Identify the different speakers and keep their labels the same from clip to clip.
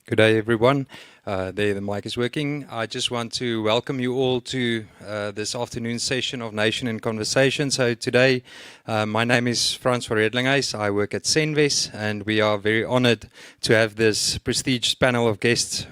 Speaker 1: Good day, everyone. There, the mic is working. I just want to welcome you all to this afternoon session of Nation in Conversation. So today, my name is Frans van Redlinghuis. I work at Senves, and we are very honored to have this prestigious panel of guests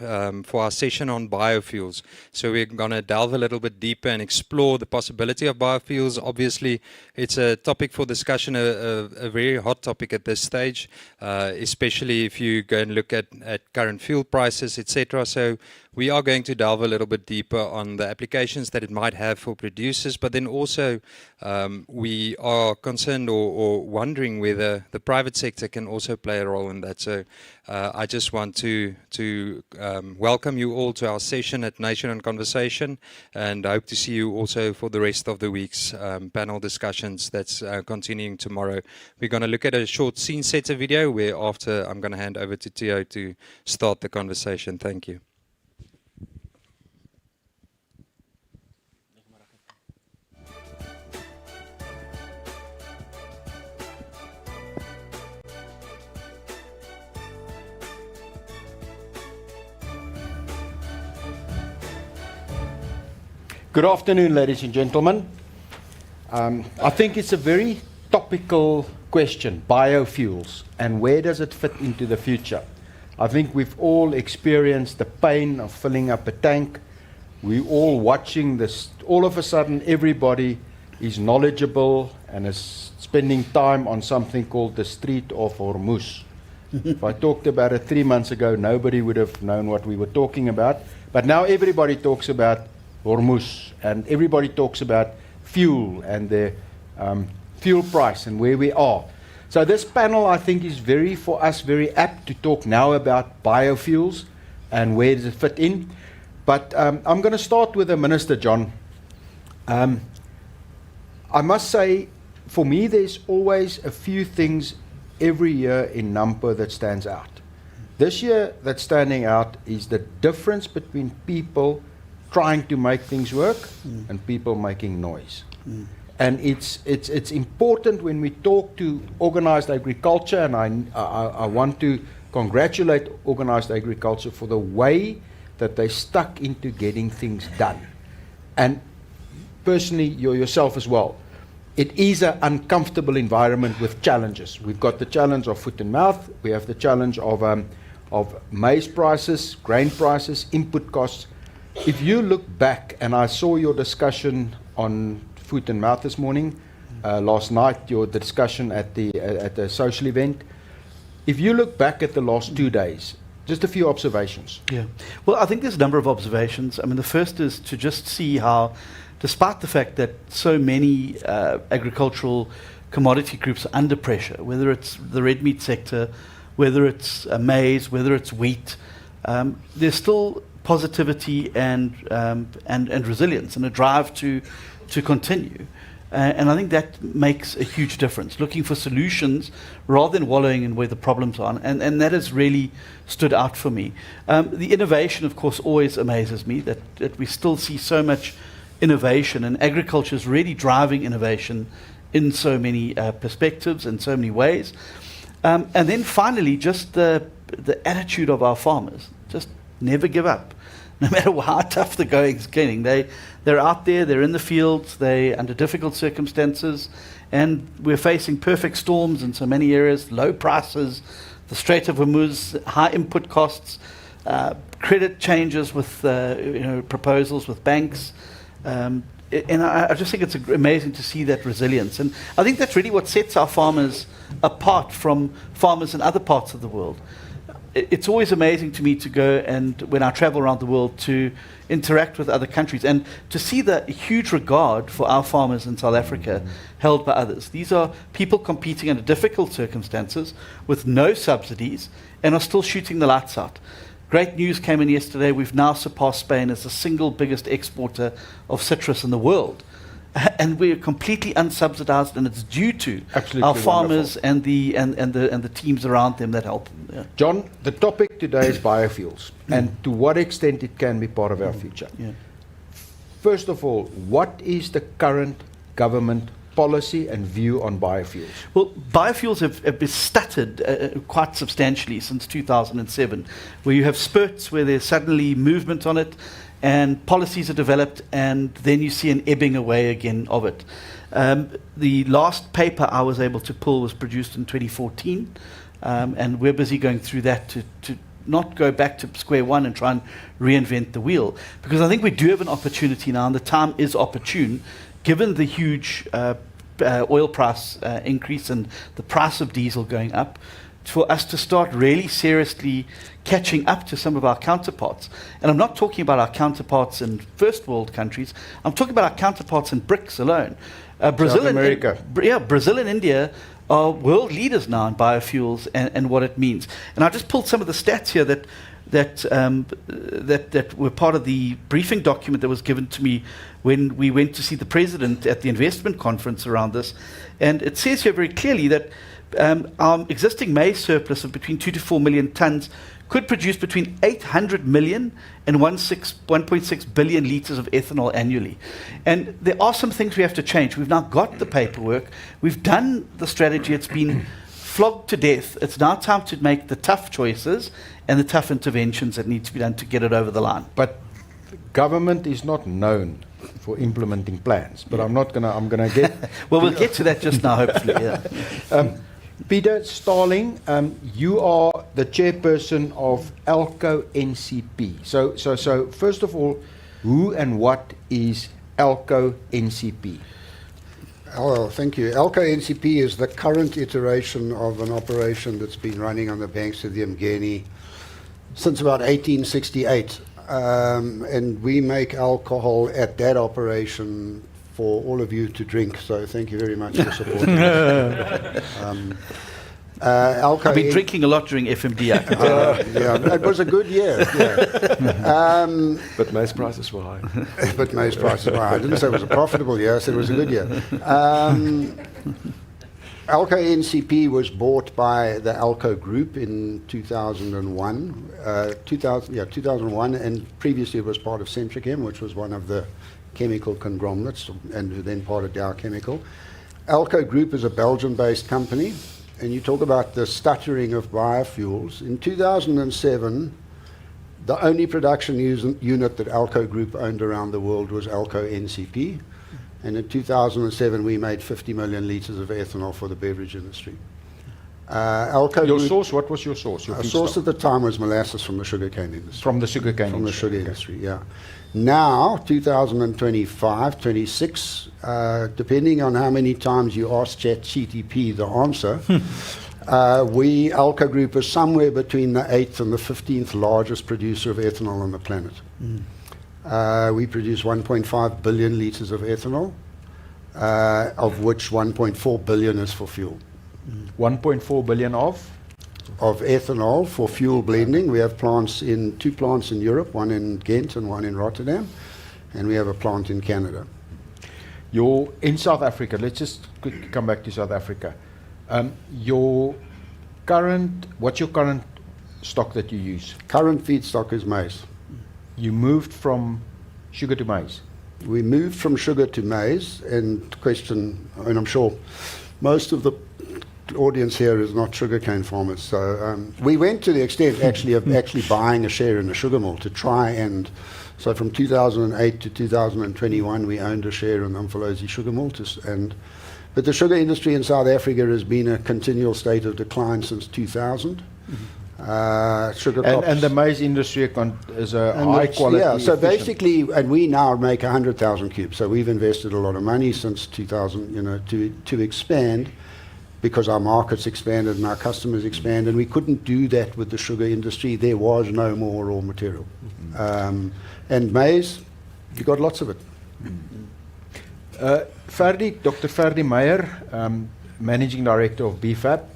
Speaker 1: for our session on biofuels. So we're going to delve a little bit deeper and explore the possibility of biofuels. Obviously, it's a topic for discussion, a very hot topic at this stage, especially if you go and look at current fuel prices, etc. So we are going to delve a little bit deeper on the applications that it might have for producers, but then also we are concerned or wondering whether the private sector can also play a role in that. So I just want to welcome you all to our session at Nation and Conversation, and I hope to see you also for the rest of the week's panel discussions that's continuing tomorrow. We're going to look at a short scene setter video where after I'm going to hand over to Theo to start the conversation. Thank you.
Speaker 2: Good afternoon, ladies and gentlemen. I think it's a very topical question, biofuels, and where does it fit into the future? I think we've all experienced the pain of filling up a tank. We're all watching this. All of a sudden, everybody is knowledgeable and is spending time on something called the Strait of Hormuz. If I talked about it 3 months ago, nobody would have known what we were talking about. But now everybody talks about Hormuz, and everybody talks about fuel and the fuel price and where we are. So this panel, I think, is for us very apt to talk now about biofuels and where does it fit in. But I'm going to start with the Minister, John. I must say, for me, there's always a few things every year in Nampo that stands out. This year, that's standing out is the difference between people trying to make things work and people making noise. And it's important when we talk to organized agriculture, and I want to congratulate organized agriculture for the way that they stuck into getting things done. And personally, yourself as well. It is an uncomfortable environment with challenges. We've got the challenge of foot and mouth. We have the challenge of maize prices, grain prices, input costs. If you look back, and I saw your discussion on foot and mouth this morning, last night, the discussion at the social event. If you look back at the last 2 days, just a few observations.
Speaker 3: Yeah. Well, I think there's a number of observations. I mean, the first is to just see how, despite the fact that so many agricultural commodity groups are under pressure, whether it's the red meat sector, whether it's maize, whether it's wheat, there's still positivity and resilience and a drive to continue. And I think that makes a huge difference, looking for solutions rather than wallowing in where the problems are. And that has really stood out for me. The innovation, of course, always amazes me, that we still see so much innovation, and agriculture is really driving innovation in so many perspectives and so many ways. And then finally, just the attitude of our farmers. Just never give up, no matter how tough the going's getting. They're out there, they're in the fields, they're under difficult circumstances, and we're facing perfect storms in so many areas, low prices, the Strait of Hormuz, high input costs, credit changes with proposals with banks. And I just think it's amazing to see that resilience. And I think that's really what sets our farmers apart from farmers in other parts of the world. It's always amazing to me to go and, when I travel around the world, to interact with other countries and to see the huge regard for our farmers in South Africa held by others. These are people competing under difficult circumstances with no subsidies and are still shooting the lights out. Great news came in yesterday. We've now surpassed Spain as the single biggest exporter of citrus in the world. And we are completely unsubsidized, and it's due to
Speaker 2: Absolutely
Speaker 3: our farmers
Speaker 2: wonderful.
Speaker 3: and the teams around them that help them. Yeah.
Speaker 2: John, the topic today is biofuels, and to what extent it can be part of our future.
Speaker 3: Yeah.
Speaker 2: First of all, what is the current government policy and view on biofuels?
Speaker 3: Well, biofuels have been stuttered quite substantially since 2007, where you have spurts where there's suddenly movement on it, and policies are developed, and then you see an ebbing away again of it. The last paper I was able to pull was produced in 2014, and we're busy going through that to not go back to square one and try and reinvent the wheel. Because I think we do have an opportunity now, and the time is opportune, given the huge oil price increase and the price of diesel going up, for us to start really seriously catching up to some of our counterparts. And I'm not talking about our counterparts in first world countries, I'm talking about our counterparts in BRICS alone. Brazil,
Speaker 2: America.
Speaker 3: Brazil and India are world leaders now in biofuels and what it means. And I just pulled some of the stats here that were part of the briefing document that was given to me when we went to see the president at the investment conference around this. And it says here very clearly that our existing maize surplus of between 2 to 4 million tons could produce between 800 million and 1.6 billion litres of ethanol annually. And there are some things we have to change. We've now got the paperwork. We've done the strategy. It's been flogged to death. It's now time to make the tough choices and the tough interventions that need to be done to get it over the line.
Speaker 2: But government is not known for implementing plans. But I'm gonna get.
Speaker 3: Well, we'll get to that just now, hopefully. Yeah.
Speaker 2: Peter Starling, you are the chairperson of Elco NCP. So first of all, who and what is Elco NCP?
Speaker 4: Oh, thank you. Elco NCP is the current iteration of an operation that's been running on the banks of the Mgeni since about 1868. And we make alcohol at that operation for all of you to drink. So thank you very much for supporting us.
Speaker 3: I've been drinking a lot during FMD.
Speaker 4: Yeah, it was a good year. Yeah.
Speaker 5: But maize prices were high.
Speaker 4: But maize prices were high. I didn't say it was a profitable year, I said it was a good year. Elco NCP was bought by the Elco Group in 2001. 2001, and previously it was part of Centrichem, which was one of the chemical conglomerates, and then part of Dow Chemical. Elco Group is a Belgian-based company, and you talk about the stuttering of biofuels. In 2007, the only production unit that Elco Group owned around the world was Elco NCP, and in 2007 we made 50 million litres of ethanol for the beverage industry. Elco
Speaker 2: Your
Speaker 4: Group,
Speaker 2: source, what was your source? Your
Speaker 4: our
Speaker 2: feedstock?
Speaker 4: source at the time was molasses from the sugarcane industry.
Speaker 2: From the sugarcane
Speaker 4: From the
Speaker 2: industry.
Speaker 4: sugar
Speaker 2: Okay.
Speaker 4: industry, yeah. Now, 2025, 26, depending on how many times you ask ChatGPT the answer, Elco Group is somewhere between the 8th and the 15th largest producer of ethanol on the planet. We produce 1.5 billion litres of ethanol, of which 1.4 billion is for fuel.
Speaker 2: 1.4 billion of
Speaker 4: Ethanol for fuel blending. We have two plants in Europe, one in Ghent and one in Rotterdam, and we have a plant in Canada.
Speaker 2: in South Africa. Let's just quickly come back to South Africa. What's your current stock that you use?
Speaker 4: Current feedstock is maize.
Speaker 2: You moved from sugar to maize.
Speaker 4: We moved from sugar to maize, and I'm sure most of the audience here is not sugarcane farmers, so we went to the extent of actually buying a share in a sugar mill to try and, so from 2008 to 2021 we owned a share in the Umfolozi sugar mill, but the sugar industry in South Africa has been a continual state of decline since 2000. Sugar crops.
Speaker 2: And the maize industry is a high quality.
Speaker 4: Yeah, so
Speaker 2: efficient.
Speaker 4: basically, and we now make 100,000 cubes. So we've invested a lot of money since 2000, to expand, because our markets expanded and our customers expanded, and we couldn't do that with the sugar industry. There was no more raw material. And maize, you got lots of it.
Speaker 2: Dr. Ferdi Meyer, Managing Director of BFAP.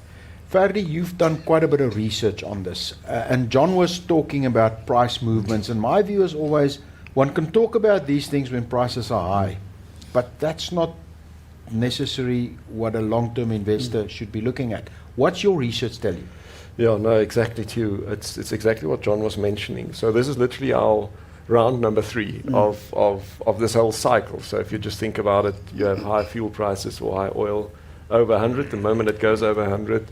Speaker 2: Ferdi, you've done quite a bit of research on this, and John was talking about price movements, and my view is always, one can talk about these things when prices are high, but that's not necessarily what a long-term investor should be looking at. What's your research tell you?
Speaker 5: Yeah, no, exactly too. It's exactly what John was mentioning. So this is literally our round number 3 of this whole cycle. So if you just think about it, you have high fuel prices or high oil over 100. The moment it goes over 100,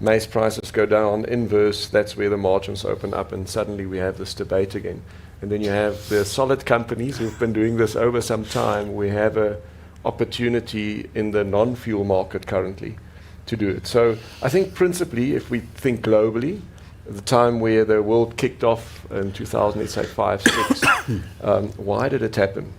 Speaker 5: maize prices go down, inverse, that's where the margins open up, and suddenly we have this debate again. And then you have the solid companies who've been doing this over some time. We have a opportunity in the non-fuel market currently to do it. So I think principally, if we think globally, the time where the world kicked off in 2000, let's say 5, 6, why did it happen?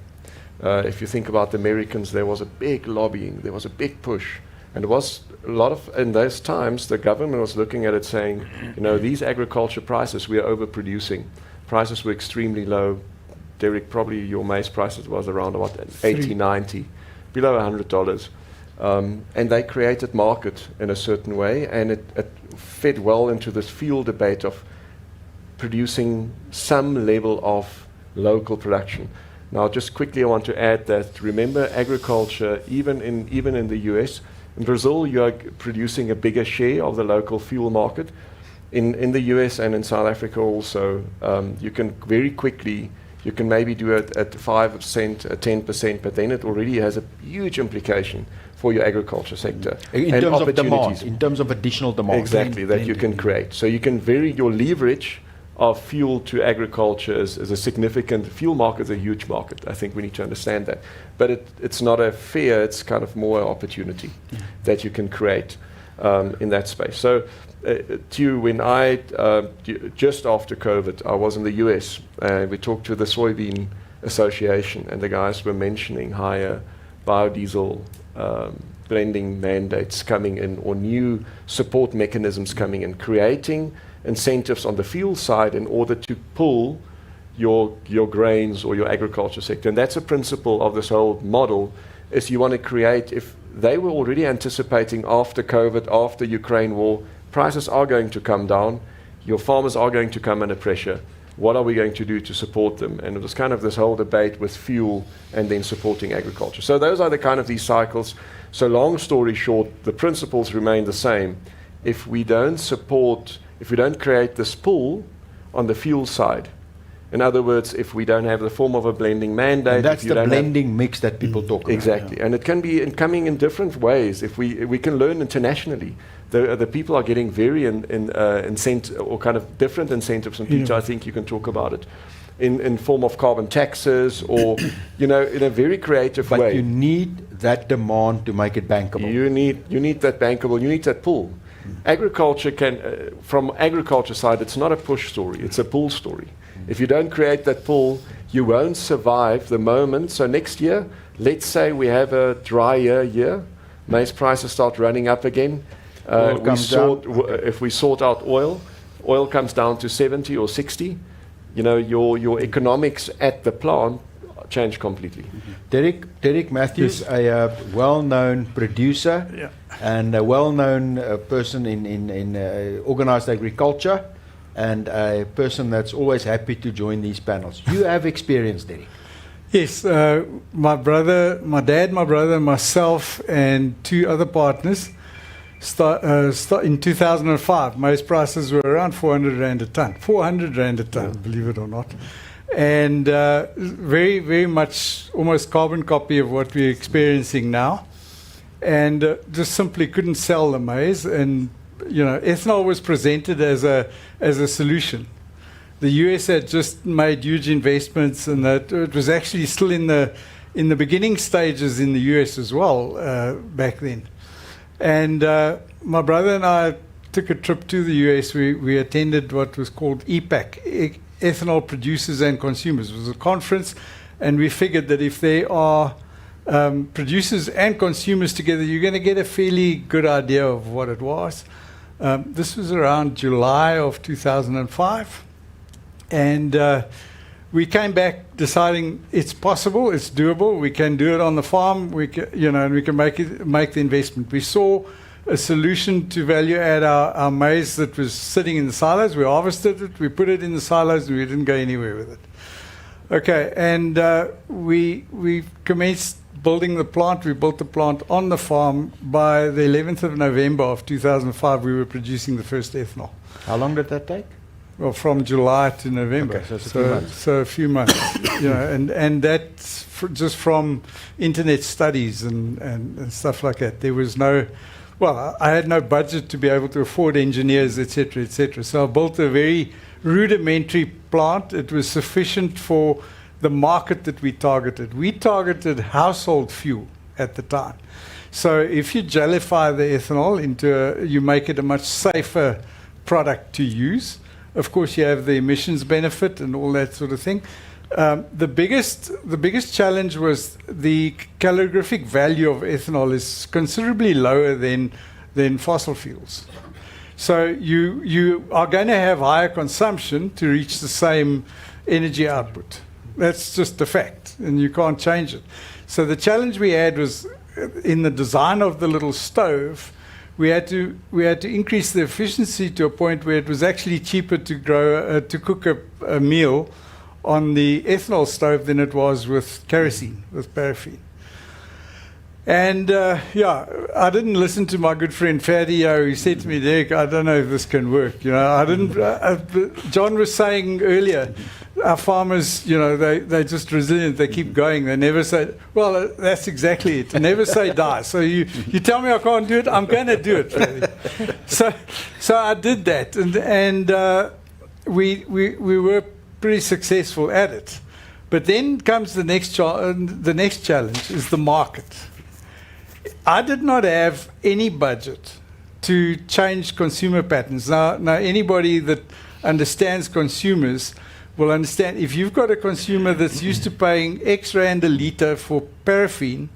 Speaker 5: If you think about the Americans, there was a big lobbying, there was a big push, and there was a lot of, in those times, the government was looking at it saying, you know, these agriculture prices, we are overproducing. Prices were extremely low. Derek, probably your maize prices was around about 80, 90, below $100. And they created market in a certain way, and it fed well into this fuel debate of producing some level of local production. Now, just quickly, I want to add that, remember, agriculture, even in the US, in Brazil, you are producing a bigger share of the local fuel market. In the US and in South Africa also, you can very quickly, you can maybe do it at 5%, 10%, but then it already has a huge implication for your agriculture sector.
Speaker 2: In
Speaker 5: and
Speaker 2: terms of demand,
Speaker 5: opportunities.
Speaker 2: in terms of additional demand.
Speaker 5: Exactly, that you can create. So you can vary your leverage of fuel to agriculture is a significant, fuel market is a huge market. I think we need to understand that. But it's not a fear, it's kind of more an opportunity that you can create in that space. So to you, when just after COVID, I was in the US, we talked to the Soybean Association, and the guys were mentioning higher biodiesel blending mandates coming in, or new support mechanisms coming in, creating incentives on the fuel side in order to pull your grains or your agriculture sector. And that's a principle of this whole model, is you want to create, if they were already anticipating after COVID, after Ukraine war, prices are going to come down, your farmers are going to come under pressure. What are we going to do to support them? And it was kind of this whole debate with fuel and then supporting agriculture. So those are the kind of these cycles. So long story short, the principles remain the same. If we don't create this pool on the fuel side, in other words, if we don't have the form of a blending mandate,
Speaker 2: And that's the blending mix that people talk about.
Speaker 5: exactly, and it can be coming in different ways. If we can learn internationally, the people are getting very or kind of different incentives, and Peter, I think you can talk about it in form of carbon taxes, or in a very creative way.
Speaker 2: But you need that demand to make it bankable.
Speaker 5: You need that bankable. You need that pull. Agriculture from agriculture side, it's not a push story, it's a pull story. If you don't create that pull, you won't survive the moment. So next year, let's say we have a dry year, maize prices start running up again. If we sort out oil comes down to 70 or 60, your economics at the plant change completely.
Speaker 2: Derek Matthews, a well-known producer and a well-known person in organized agriculture, and a person that's always happy to join these panels. You have experience, Derek.
Speaker 6: Yes, my dad, my brother, myself, and 2 other partners in 2005. Maize prices were around 400 Rand a ton. 400 Rand a ton, believe it or not. And very, very much almost carbon copy of what we're experiencing now. And just simply couldn't sell the maize. And, ethanol was presented as a solution. The US had just made huge investments, and that it was actually still in the beginning stages in the US as well back then. And my brother and I took a trip to the US. We attended what was called EPAC, Ethanol Producers and Consumers. It was a conference, and we figured that if there are producers and consumers together, you're going to get a fairly good idea of what it was. This was around July of 2005. And we came back deciding it's possible, it's doable, we can do it on the farm, and we can make the investment. We saw a solution to value add our maize that was sitting in the silos. We harvested it, we put it in the silos, and we didn't go anywhere with it. Okay, and we commenced building the plant. We built the plant on the farm. By the 11th of November of 2005, we were producing the first ethanol.
Speaker 2: How long did that take?
Speaker 6: Well, from July to November.
Speaker 2: Okay, so it's a few months.
Speaker 6: So a few months, and that's just from internet studies and stuff like that. There was no, well, I had no budget to be able to afford engineers, etc., etc. So I built a very rudimentary plant. It was sufficient for the market that we targeted. We targeted household fuel at the time. So if you gellify the ethanol you make it a much safer product to use. Of course, you have the emissions benefit and all that sort of thing. The biggest challenge was the calorific value of ethanol is considerably lower than fossil fuels. So you are going to have higher consumption to reach the same energy output. That's just a fact, and you can't change it. So the challenge we had was in the design of the little stove. We had to increase the efficiency to a point where it was actually cheaper to cook a meal on the ethanol stove than it was with kerosene, with paraffin. And I didn't listen to my good friend Fadi, who said to me, Derek, I don't know if this can work. I didn't. John was saying earlier, our farmers, they're just resilient. They keep going. They never say, well, that's exactly it. Never say die. So you tell me I can't do it, I'm going to do it. Really. So I did that, and we were pretty successful at it. But then comes the next challenge is the market. I did not have any budget to change consumer patterns. Now anybody that understands consumers will understand if you've got a consumer that's used to paying X rand a litre for paraffin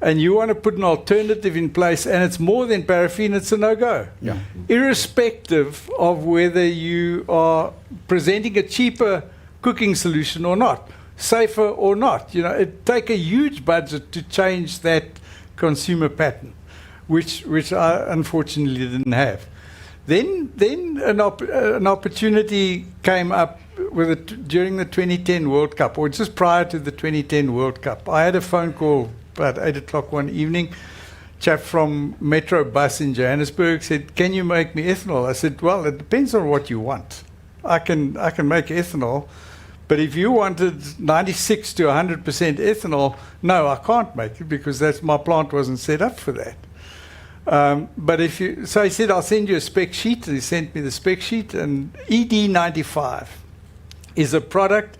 Speaker 6: and you want to put an alternative in place and it's more than paraffin, it's a no-go.
Speaker 2: Yeah.
Speaker 6: Irrespective of whether you are presenting a cheaper cooking solution or not, safer or not. It'd take a huge budget to change that consumer pattern, which I unfortunately didn't have. Then an opportunity came up during the 2010 World Cup, or just prior to the 2010 World Cup. I had a phone call about 8 o'clock one evening. Chap from Metro Bus in Johannesburg said, "Can you make me ethanol?" I said, "Well, it depends on what you want. I can make ethanol, but if you wanted 96 to 100% ethanol, no, I can't make it because my plant wasn't set up for that." So he said, "I'll send you a spec sheet." He sent me the spec sheet, and ED95 is a product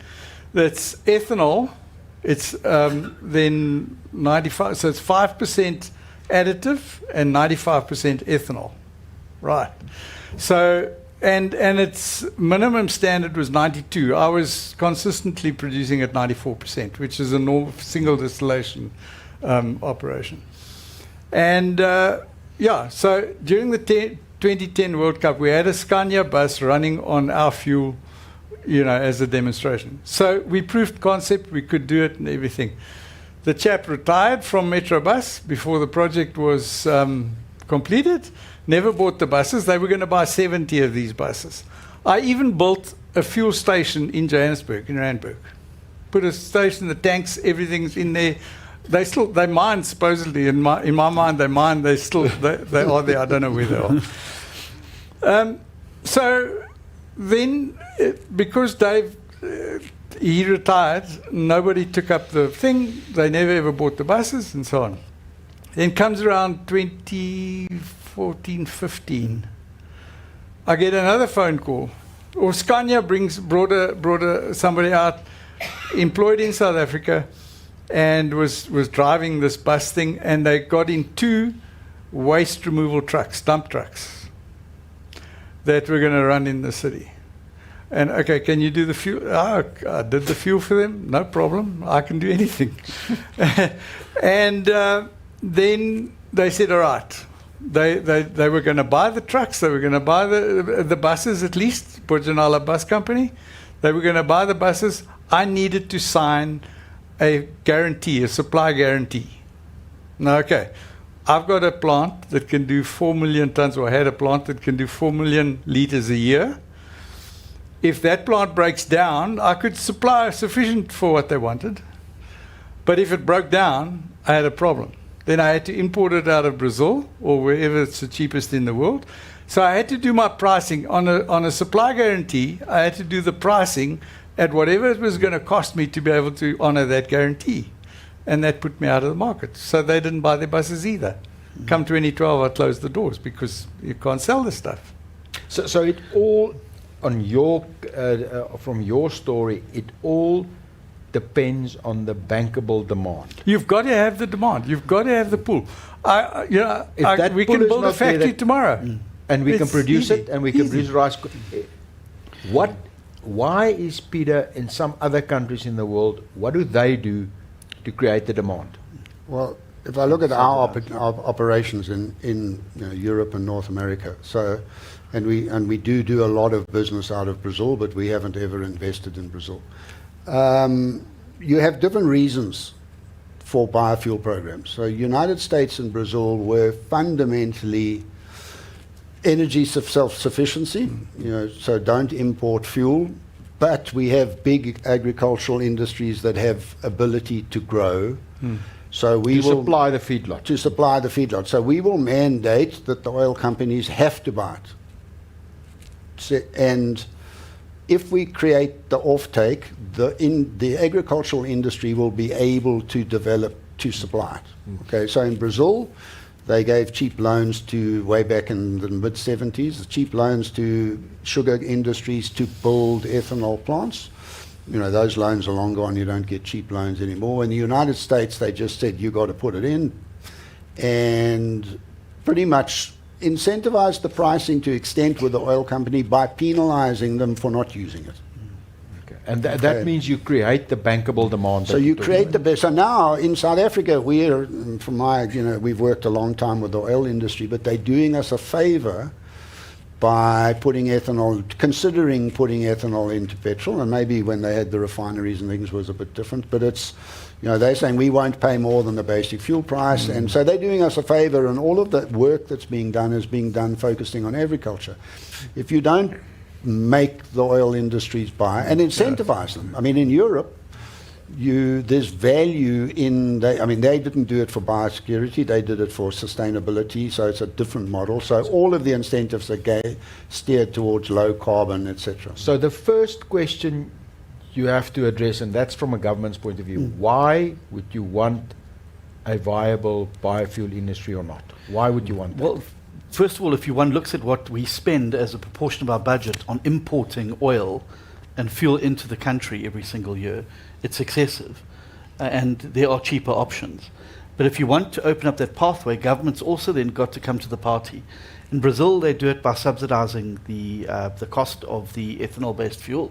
Speaker 6: that's ethanol. It's then 95, so it's 5% additive and 95% ethanol, right? So and its minimum standard was 92. I was consistently producing at 94%, which is a normal single distillation operation. And so during the 2010 World Cup, we had a Scania bus running on our fuel, as a demonstration. So we proved concept, we could do it and everything. The chap retired from Metro Bus before the project was completed, never bought the buses. They were going to buy 70 of these buses. I even built a fuel station in Johannesburg, in Randburg. Put a station, the tanks, everything's in there. They mine supposedly. In my mind, they mine. They are there. I don't know where they are. So then, because Dave, he retired, nobody took up the thing. They never ever bought the buses and so on. Then comes around 2014, 15. I get another phone call. Or Scania brought somebody out, employed in South Africa, and was driving this bus thing, and they got in 2 waste removal trucks, dump trucks, that were going to run in the city. And, okay, can you do the fuel? I did the fuel for them, no problem. I can do anything. And then they said, all right. They were going to buy the trucks. They were going to buy the buses, at least, Bojanala Bus Company. They were going to buy the buses. I needed to sign a guarantee, a supply guarantee. Now, okay, I've got a plant that can do 4 million tons, or I had a plant that can do 4 million liters a year. If that plant breaks down, I could supply sufficient for what they wanted. But if it broke down, I had a problem. Then I had to import it out of Brazil or wherever it's the cheapest in the world. So I had to do my pricing on a supply guarantee. I had to do the pricing at whatever it was going to cost me to be able to honor that guarantee. And that put me out of the market. So they didn't buy their buses either. Come 2012, I closed the doors because you can't sell the stuff.
Speaker 2: So it all, on your, from your story, it all depends on the bankable demand.
Speaker 6: You've got to have the demand. You've got to have the pull.
Speaker 2: If that
Speaker 6: we
Speaker 2: pull
Speaker 6: can
Speaker 2: is
Speaker 6: build a
Speaker 2: not there,
Speaker 6: factory
Speaker 2: that-
Speaker 6: tomorrow.
Speaker 2: And we can
Speaker 6: It's
Speaker 2: produce
Speaker 6: easy.
Speaker 2: it, and we can
Speaker 6: Easy.
Speaker 2: produce rice. Why is, Peter, in some other countries in the world, what do they do to create the demand?
Speaker 4: Well, if I look at our operations in Europe and North America, and we do a lot of business out of Brazil, but we haven't ever invested in Brazil. You have different reasons for biofuel programs. So United States and Brazil were fundamentally energy self-sufficiency, so don't import fuel, but we have big agricultural industries that have ability to grow. So we
Speaker 2: To
Speaker 4: will
Speaker 2: supply the feedlot.
Speaker 4: to supply the feedlot. So we will mandate that the oil companies have to buy it. And if we create the offtake, the agricultural industry will be able to develop to supply it. Okay, so in Brazil, they gave cheap loans to, way back in the mid-70s, cheap loans to sugar industries to build ethanol plants. Those loans are long gone. You don't get cheap loans anymore. In the United States, they just said, you got to put it in, and pretty much incentivized the pricing to extent with the oil company by penalizing them for not using it.
Speaker 2: Okay. And that means you create the bankable demand.
Speaker 4: So
Speaker 2: that
Speaker 4: you
Speaker 2: you're talking
Speaker 4: create the best. So now in South Africa, we've worked a long time with the oil industry, but they're doing us a favor by considering putting ethanol into petrol, and maybe when they had the refineries and things was a bit different, but it's, they're saying we won't pay more than the basic fuel price, and so they're doing us a favor, and all of that work that's being done is being done focusing on agriculture. If you don't make the oil industries buy and incentivize them, I mean, in Europe, there's value in, they didn't do it for biosecurity, they did it for sustainability, so it's a different model. So all of the incentives are steered towards low carbon, etc.
Speaker 2: So the first question you have to address, and that's from a government's point of view, why would you want a viable biofuel industry or not? Why would you want that?
Speaker 3: Well, first of all, if one looks at what we spend as a proportion of our budget on importing oil and fuel into the country every single year, it's excessive, and there are cheaper options. But if you want to open up that pathway, government's also then got to come to the party. In Brazil, they do it by subsidizing the cost of the ethanol-based fuel.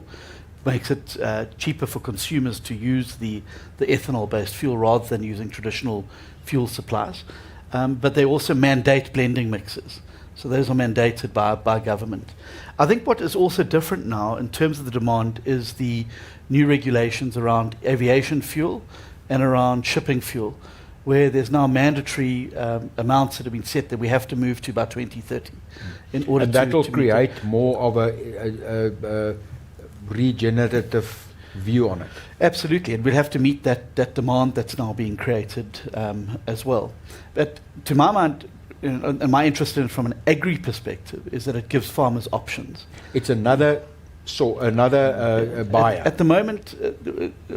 Speaker 3: Makes it cheaper for consumers to use the ethanol-based fuel rather than using traditional fuel supplies. But they also mandate blending mixes. So those are mandated by government. I think what is also different now in terms of the demand is the new regulations around aviation fuel and around shipping fuel, where there's now mandatory amounts that have been set that we have to move to by 2030 in order
Speaker 2: And that will
Speaker 3: to
Speaker 2: create more of a regenerative view on it.
Speaker 3: Absolutely, and we'll have to meet that demand that's now being created as well. But to my mind, and my interest in it from an agri perspective is that it gives farmers options.
Speaker 2: It's another buyer.
Speaker 3: At the moment,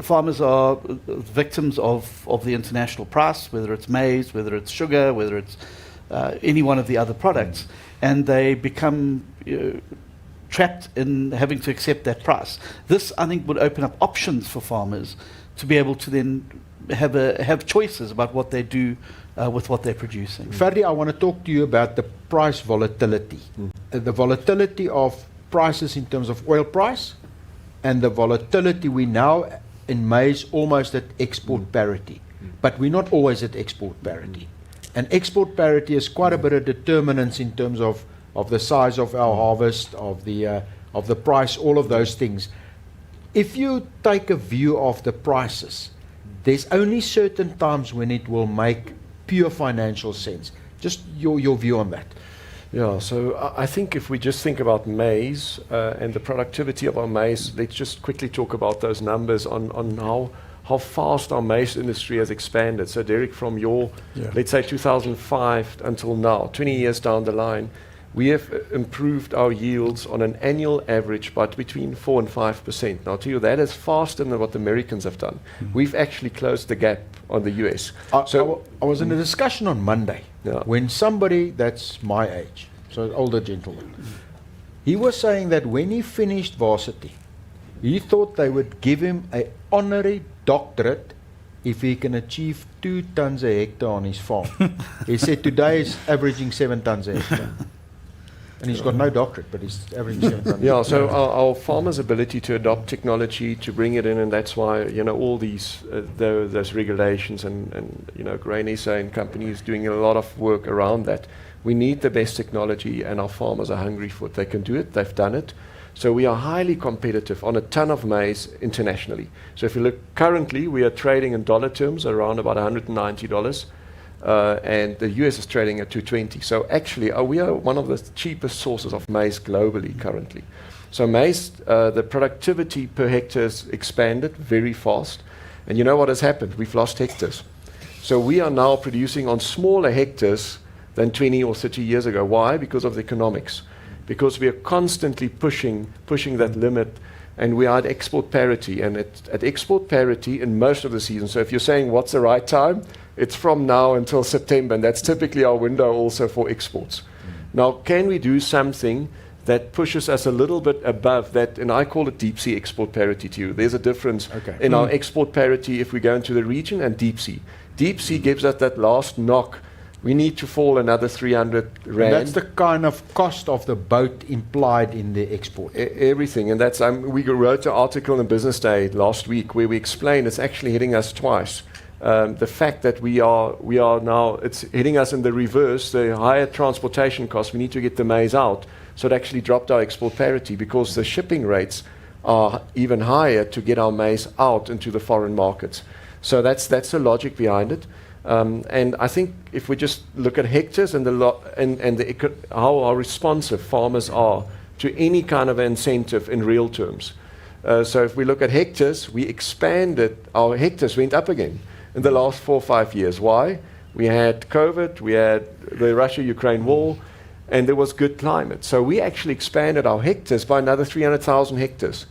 Speaker 3: farmers are victims of the international price, whether it's maize, whether it's sugar, whether it's any one of the other products, and they become trapped in having to accept that price. This, I think, would open up options for farmers to be able to then have choices about what they do with what they're producing.
Speaker 2: Ferdi, I want to talk to you about the price volatility. The volatility of prices in terms of oil price, and the volatility we now in maize almost at export parity. But we're not always at export parity. And export parity is quite a bit of determinants in terms of the size of our harvest, of the price, all of those things. If you take a view of the prices, there's only certain times when it will make pure financial sense. Just your view on that.
Speaker 5: Yeah, so I think if we just think about maize and the productivity of our maize, let's just quickly talk about those numbers on how fast our maize industry has expanded. So Derek, from let's say 2005 until now, 20 years down the line, we have improved our yields on an annual average by between 4 and 5%. Now, to you, that is faster than what the Americans have done. We've actually closed the gap on the US.
Speaker 2: I was in a discussion on Monday
Speaker 5: Yeah.
Speaker 2: when somebody that's my age, so an older gentleman, he was saying that when he finished varsity, he thought they would give him an honorary doctorate if he can achieve 2 tons a hectare on his farm. He said today is averaging 7 tons a hectare. And he's got no doctorate, but he's averaging 7 tons.
Speaker 5: Yeah, so our farmers' ability to adopt technology, to bring it in, and that's why, you know, all these, those regulations and, you know, Grain SA and companies doing a lot of work around that. We need the best technology, and our farmers are hungry for it. They can do it, they've done it. So we are highly competitive on a ton of maize internationally. So if you look currently, we are trading in dollar terms around about $190. And the US is trading at 220. So actually, we are one of the cheapest sources of maize globally currently. So maize, the productivity per hectare has expanded very fast. And you know what has happened? We've lost hectares. So we are now producing on smaller hectares than 20 or 30 years ago. Why? Because of the economics. Because we are constantly pushing that limit, and we are at export parity. And at export parity in most of the season. So if you're saying what's the right time, it's from now until September, and that's typically our window also for exports. Now, can we do something that pushes us a little bit above that? And I call it deep sea export parity to you. There's a difference in our export parity if we go into the region and deep sea. Deep sea gives us that last knock. We need to fall another 300 rand.
Speaker 2: And that's the kind of cost of the boat implied in the export.
Speaker 5: Everything, and that's we wrote an article in Business Day last week where we explained it's actually hitting us twice. The fact that we are now, it's hitting us in the reverse, the higher transportation costs. We need to get the maize out, so it actually dropped our export parity because the shipping rates are even higher to get our maize out into the foreign markets. So that's the logic behind it. And I think if we just look at hectares and how responsive farmers are to any kind of incentive in real terms. So if we look at hectares, we expanded, our hectares went up again in the last 4 or 5 years. Why? We had COVID, we had the Russia-Ukraine war, and there was good climate. So we actually expanded our hectares by another 300,000 hectares.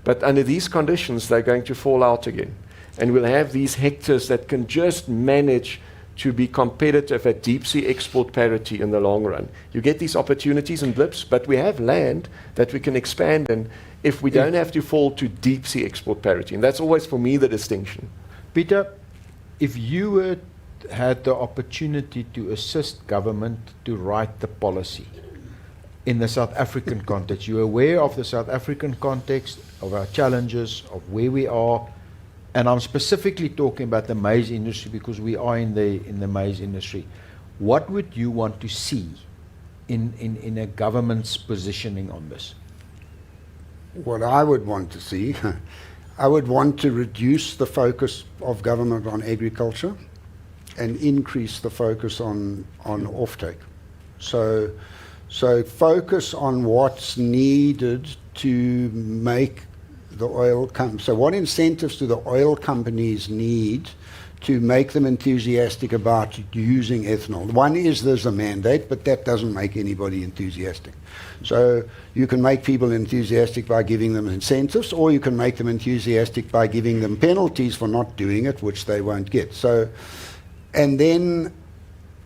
Speaker 5: But under these conditions, they're going to fall out again. And we'll have these hectares that can just manage to be competitive at deep sea export parity in the long run. You get these opportunities and blips, but we have land that we can expand in if we don't have to fall to deep sea export parity. And that's always, for me, the distinction.
Speaker 2: Peter, if you had the opportunity to assist government to write the policy in the South African context, you're aware of the South African context, of our challenges, of where we are. And I'm specifically talking about the maize industry because we are in the maize industry. What would you want to see in a government's positioning on this?
Speaker 4: What I would want to see, I would want to reduce the focus of government on agriculture and increase the focus on offtake. So focus on what's needed to make the oil come. So what incentives do the oil companies need to make them enthusiastic about using ethanol? One is there's a mandate, but that doesn't make anybody enthusiastic. So you can make people enthusiastic by giving them incentives, or you can make them enthusiastic by giving them penalties for not doing it, which they won't get. So, and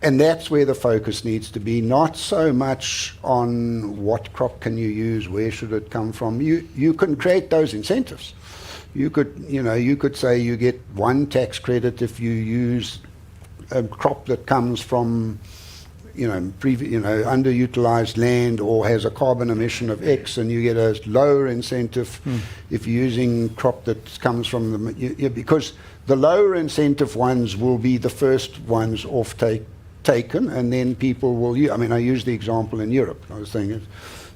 Speaker 4: that's where the focus needs to be, not so much on what crop can you use, where should it come from. You can create those incentives. You could say you get one tax credit if you use a crop that comes from underutilized land or has a carbon emission of X, and you get a lower incentive if you're using crop that comes from because the lower incentive ones will be the first ones taken, and then people will use. I mean, I used the example in Europe. I was saying it.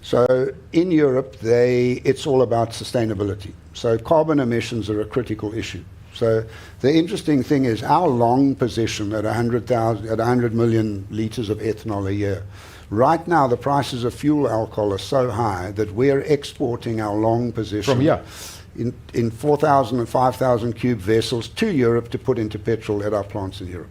Speaker 4: So in Europe, it's all about sustainability. So carbon emissions are a critical issue. So the interesting thing is our long position at 100 million liters of ethanol a year. Right now, the prices of fuel alcohol are so high that we're exporting our long position
Speaker 2: from here
Speaker 4: in 4,000 and 5,000 cube vessels to Europe to put into petrol at our plants in Europe.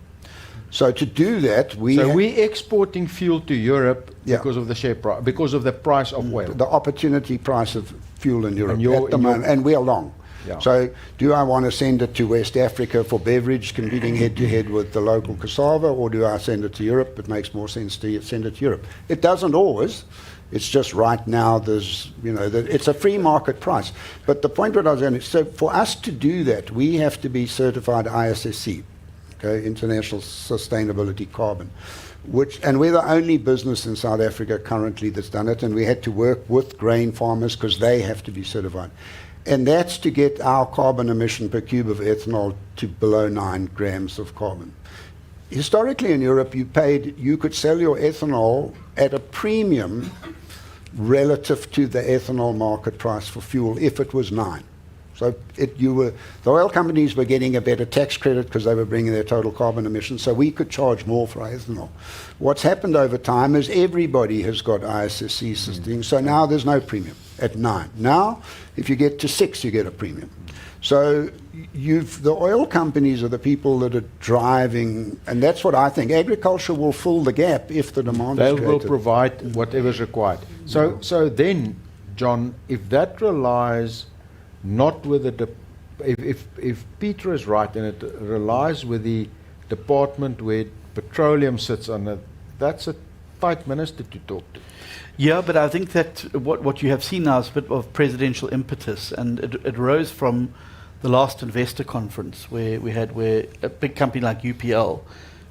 Speaker 4: So to do that,
Speaker 2: we're exporting fuel to Europe
Speaker 4: Yeah.
Speaker 2: because of the share price, because of the price of oil.
Speaker 4: the opportunity price of fuel in Europe
Speaker 2: you're-
Speaker 4: at the
Speaker 2: and you're-
Speaker 4: moment, and we are long.
Speaker 2: Yeah.
Speaker 4: So do I want to send it to West Africa for beverage, competing head-to-head with the local cassava, or do I send it to Europe? It makes more sense to send it to Europe. It doesn't always. It's just right now it's a free market price. But the point what I was going to, so for us to do that, we have to be certified ISSC, okay, International Sustainability Carbon, and we're the only business in South Africa currently that's done it, and we had to work with grain farmers because they have to be certified. And that's to get our carbon emission per cube of ethanol to below 9 grams of carbon. Historically in Europe, you could sell your ethanol at a premium relative to the ethanol market price for fuel if it was 9. So the oil companies were getting a better tax credit because they were bringing their total carbon emissions, so we could charge more for our ethanol. What's happened over time is everybody has got ISSC systems, so now there's no premium at 9. Now, if you get to 6, you get a premium. So the oil companies are the people that are driving, and that's what I think. Agriculture will fill the gap if the demand
Speaker 2: They
Speaker 4: is
Speaker 2: will
Speaker 4: created.
Speaker 2: provide whatever's required. So then, John, if that relies not with if Peter is right and it relies with the department where petroleum sits on it, that's a tight minister to talk to.
Speaker 3: Yeah, but I think that what you have seen now is a bit of presidential impetus, and it arose from the last investor conference where a big company like UPL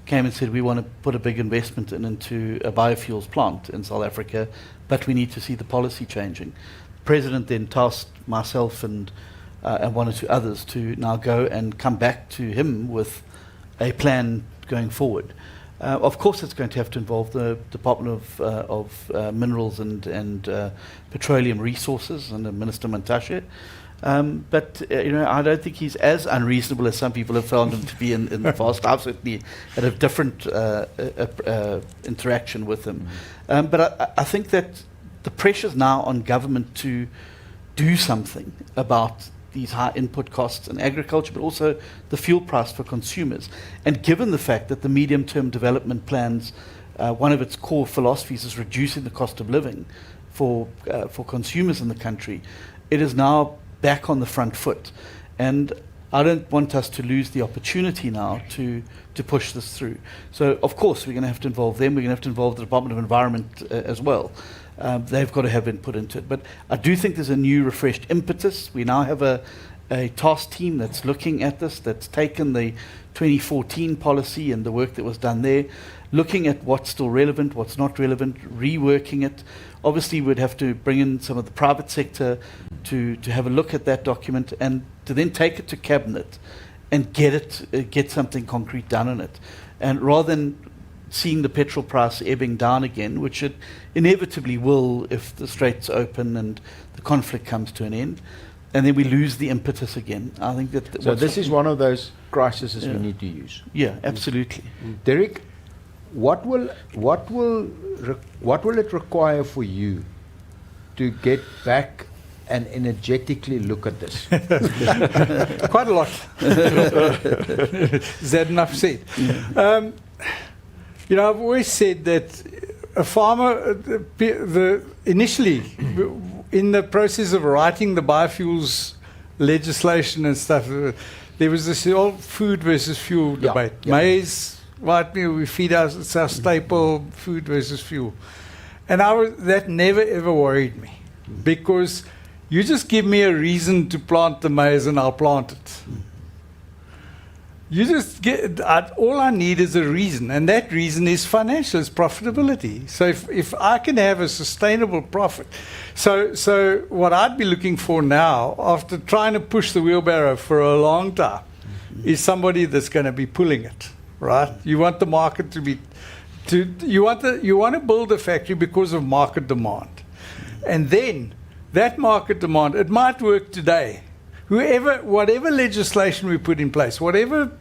Speaker 3: came and said we want to put a big investment into a biofuels plant in South Africa, but we need to see the policy changing. The president then tasked myself and one or two others to now go and come back to him with a plan going forward. Of course, it's going to have to involve the Department of Minerals and Petroleum Resources and Minister Mantashe. But I don't think he's as unreasonable as some people have found him to be in the past. I've certainly had a different interaction with him. But I think that the pressure's now on government to do something about these high input costs in agriculture, but also the fuel price for consumers. And given the fact that the medium-term development plans, one of its core philosophies is reducing the cost of living for consumers in the country, it is now back on the front foot. And I don't want us to lose the opportunity now to push this through. So, of course, we're going to have to involve them. We're going to have to involve the Department of Environment as well. They've got to have input into it. But I do think there's a new, refreshed impetus. We now have a task team that's looking at this, that's taken the 2014 policy and the work that was done there, looking at what's still relevant, what's not relevant, reworking it. Obviously, we'd have to bring in some of the private sector to have a look at that document and to then take it to cabinet and get something concrete done on it. And rather than seeing the petrol price ebbing down again, which it inevitably will if the straits open and the conflict comes to an end, and then we lose the impetus again. I think that.
Speaker 2: So this is one of those crises we need to use.
Speaker 3: Yeah, absolutely.
Speaker 2: Derek, what will it require for you to get back and energetically look at this?
Speaker 6: Quite a lot. Is that enough said? I've always said that a farmer, initially, in the process of writing the biofuels legislation and stuff, there was this old food versus fuel debate.
Speaker 2: Yeah.
Speaker 6: Maize, white meal, we feed it's our staple, food versus fuel. And that never ever worried me, because you just give me a reason to plant the maize and I'll plant it. You just all I need is a reason, and that reason is financial, it's profitability. So if I can have a sustainable profit, so what I'd be looking for now, after trying to push the wheelbarrow for a long time, is somebody that's going to be pulling it, right? You want the market you want to build a factory because of market demand, and then that market demand, it might work today. Whatever legislation we put in place, whatever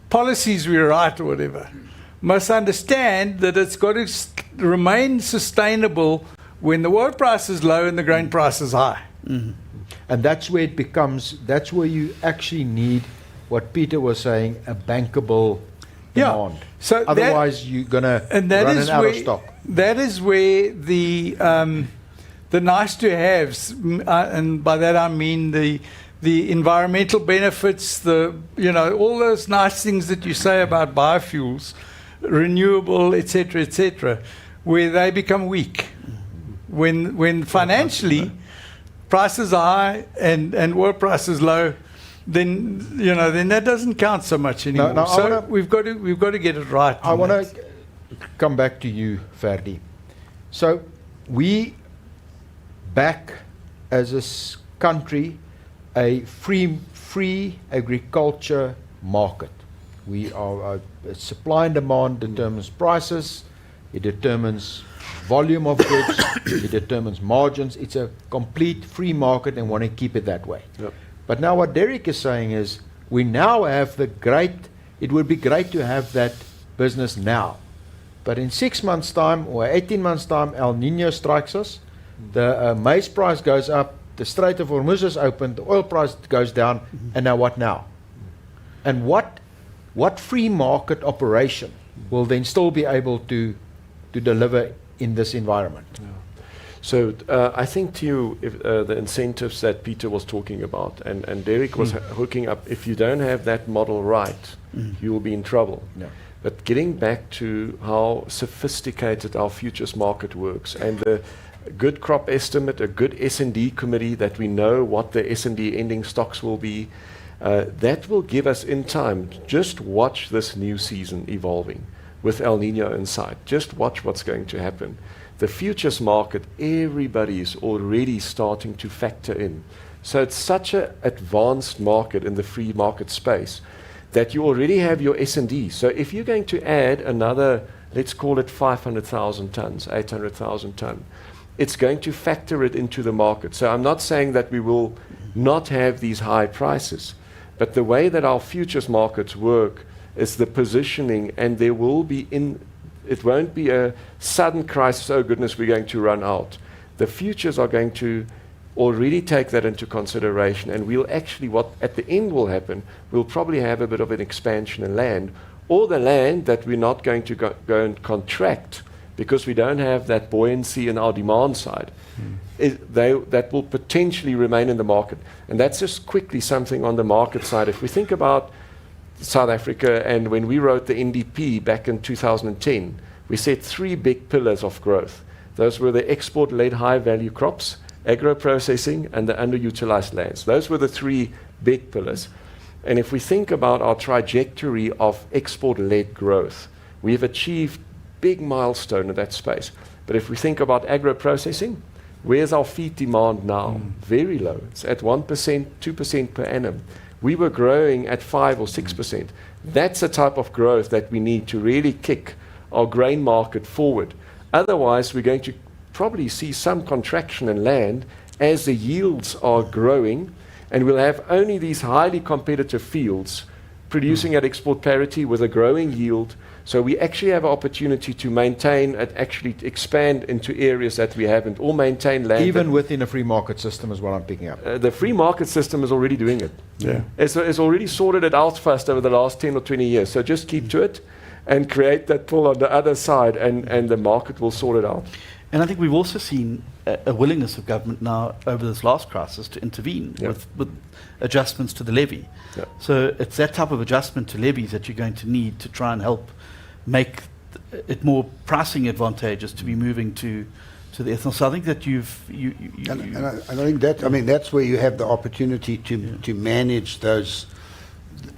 Speaker 6: policies we write or whatever, must understand that it's got to remain sustainable when the oil price is low and the grain price is high.
Speaker 2: Mm-hmm. And that's where that's where you actually need what Peter was saying, a bankable
Speaker 6: Yeah.
Speaker 2: demand.
Speaker 6: So that-
Speaker 2: Otherwise, you're going to
Speaker 6: And that
Speaker 2: run
Speaker 6: is
Speaker 2: out
Speaker 6: where,
Speaker 2: of stock.
Speaker 6: That is where the nice to haves, and by that I mean the environmental benefits, all those nice things that you say about biofuels, renewable, etc., where they become weak. When financially prices are high and oil prices low, then that doesn't count so much anymore.
Speaker 2: No,
Speaker 6: so we've got to get it right.
Speaker 2: I want to come back to you, Ferdi. So we back as a country a free agriculture market. We are supply and demand determines prices. It determines volume of goods. It determines margins. It's a complete free market and want to keep it that way.
Speaker 5: Yep.
Speaker 2: But now what Derek is saying is we now have it would be great to have that business now. But in 6 months' time or 18 months' time, El Nino strikes us, the maize price goes up, the Strait of Hormuz is open, the oil price goes down, and now what now? And what free market operation will then still be able to deliver in this environment?
Speaker 5: Yeah. So I think to you, if, the incentives that Peter was talking about, and Derek was hooking up, if you don't have that model right, you will be in trouble.
Speaker 2: No.
Speaker 5: But getting back to how sophisticated our futures market works, and the good crop estimate, a good S&D committee that we know what the S&D ending stocks will be, that will give us in time. Just watch this new season evolving with El Nino in sight. Just watch what's going to happen. The futures market, everybody is already starting to factor in. So it's such an advanced market in the free market space that you already have your S&D. So if you're going to add another, let's call it 500,000 tons, 800,000 tons, it's going to factor it into the market. So I'm not saying that we will not have these high prices, but the way that our futures markets work is the positioning, and there will be it won't be a sudden crisis, oh goodness, we're going to run out. The futures are going to already take that into consideration, and we'll actually, what at the end will happen, we'll probably have a bit of an expansion in land, or the land that we're not going to go and contract because we don't have that buoyancy in our demand side. That will potentially remain in the market. And that's just quickly something on the market side. If we think about South Africa, and when we wrote the NDP back in 2010, we set 3 big pillars of growth. Those were the export-led high-value crops, agro-processing, and the underutilized lands. Those were the 3 big pillars. And if we think about our trajectory of export-led growth, we've achieved big milestone in that space. But if we think about agro-processing, where's our feed demand now? Very low. It's at 1%, 2% per annum. We were growing at 5 or 6%. That's the type of growth that we need to really kick our grain market forward. Otherwise, we're going to probably see some contraction in land as the yields are growing, and we'll have only these highly competitive fields producing at export parity with a growing yield. So we actually have an opportunity to maintain and actually expand into areas that we haven't, or maintain land.
Speaker 2: Even within a free market system is what I'm picking up.
Speaker 5: The free market system is already doing it.
Speaker 6: Yeah.
Speaker 5: It's already sorted it out first over the last 10 or 20 years. So just keep to it and create that pull on the other side, and the market will sort it out.
Speaker 3: And I think we've also seen a willingness of government now over this last crisis to intervene with adjustments to the levy.
Speaker 5: Yep.
Speaker 3: So it's that type of adjustment to levies that you're going to need to try and help make it more pricing advantageous to be moving to the ethanol. So I think that
Speaker 4: And I think that, I mean, that's where you have the opportunity to manage those,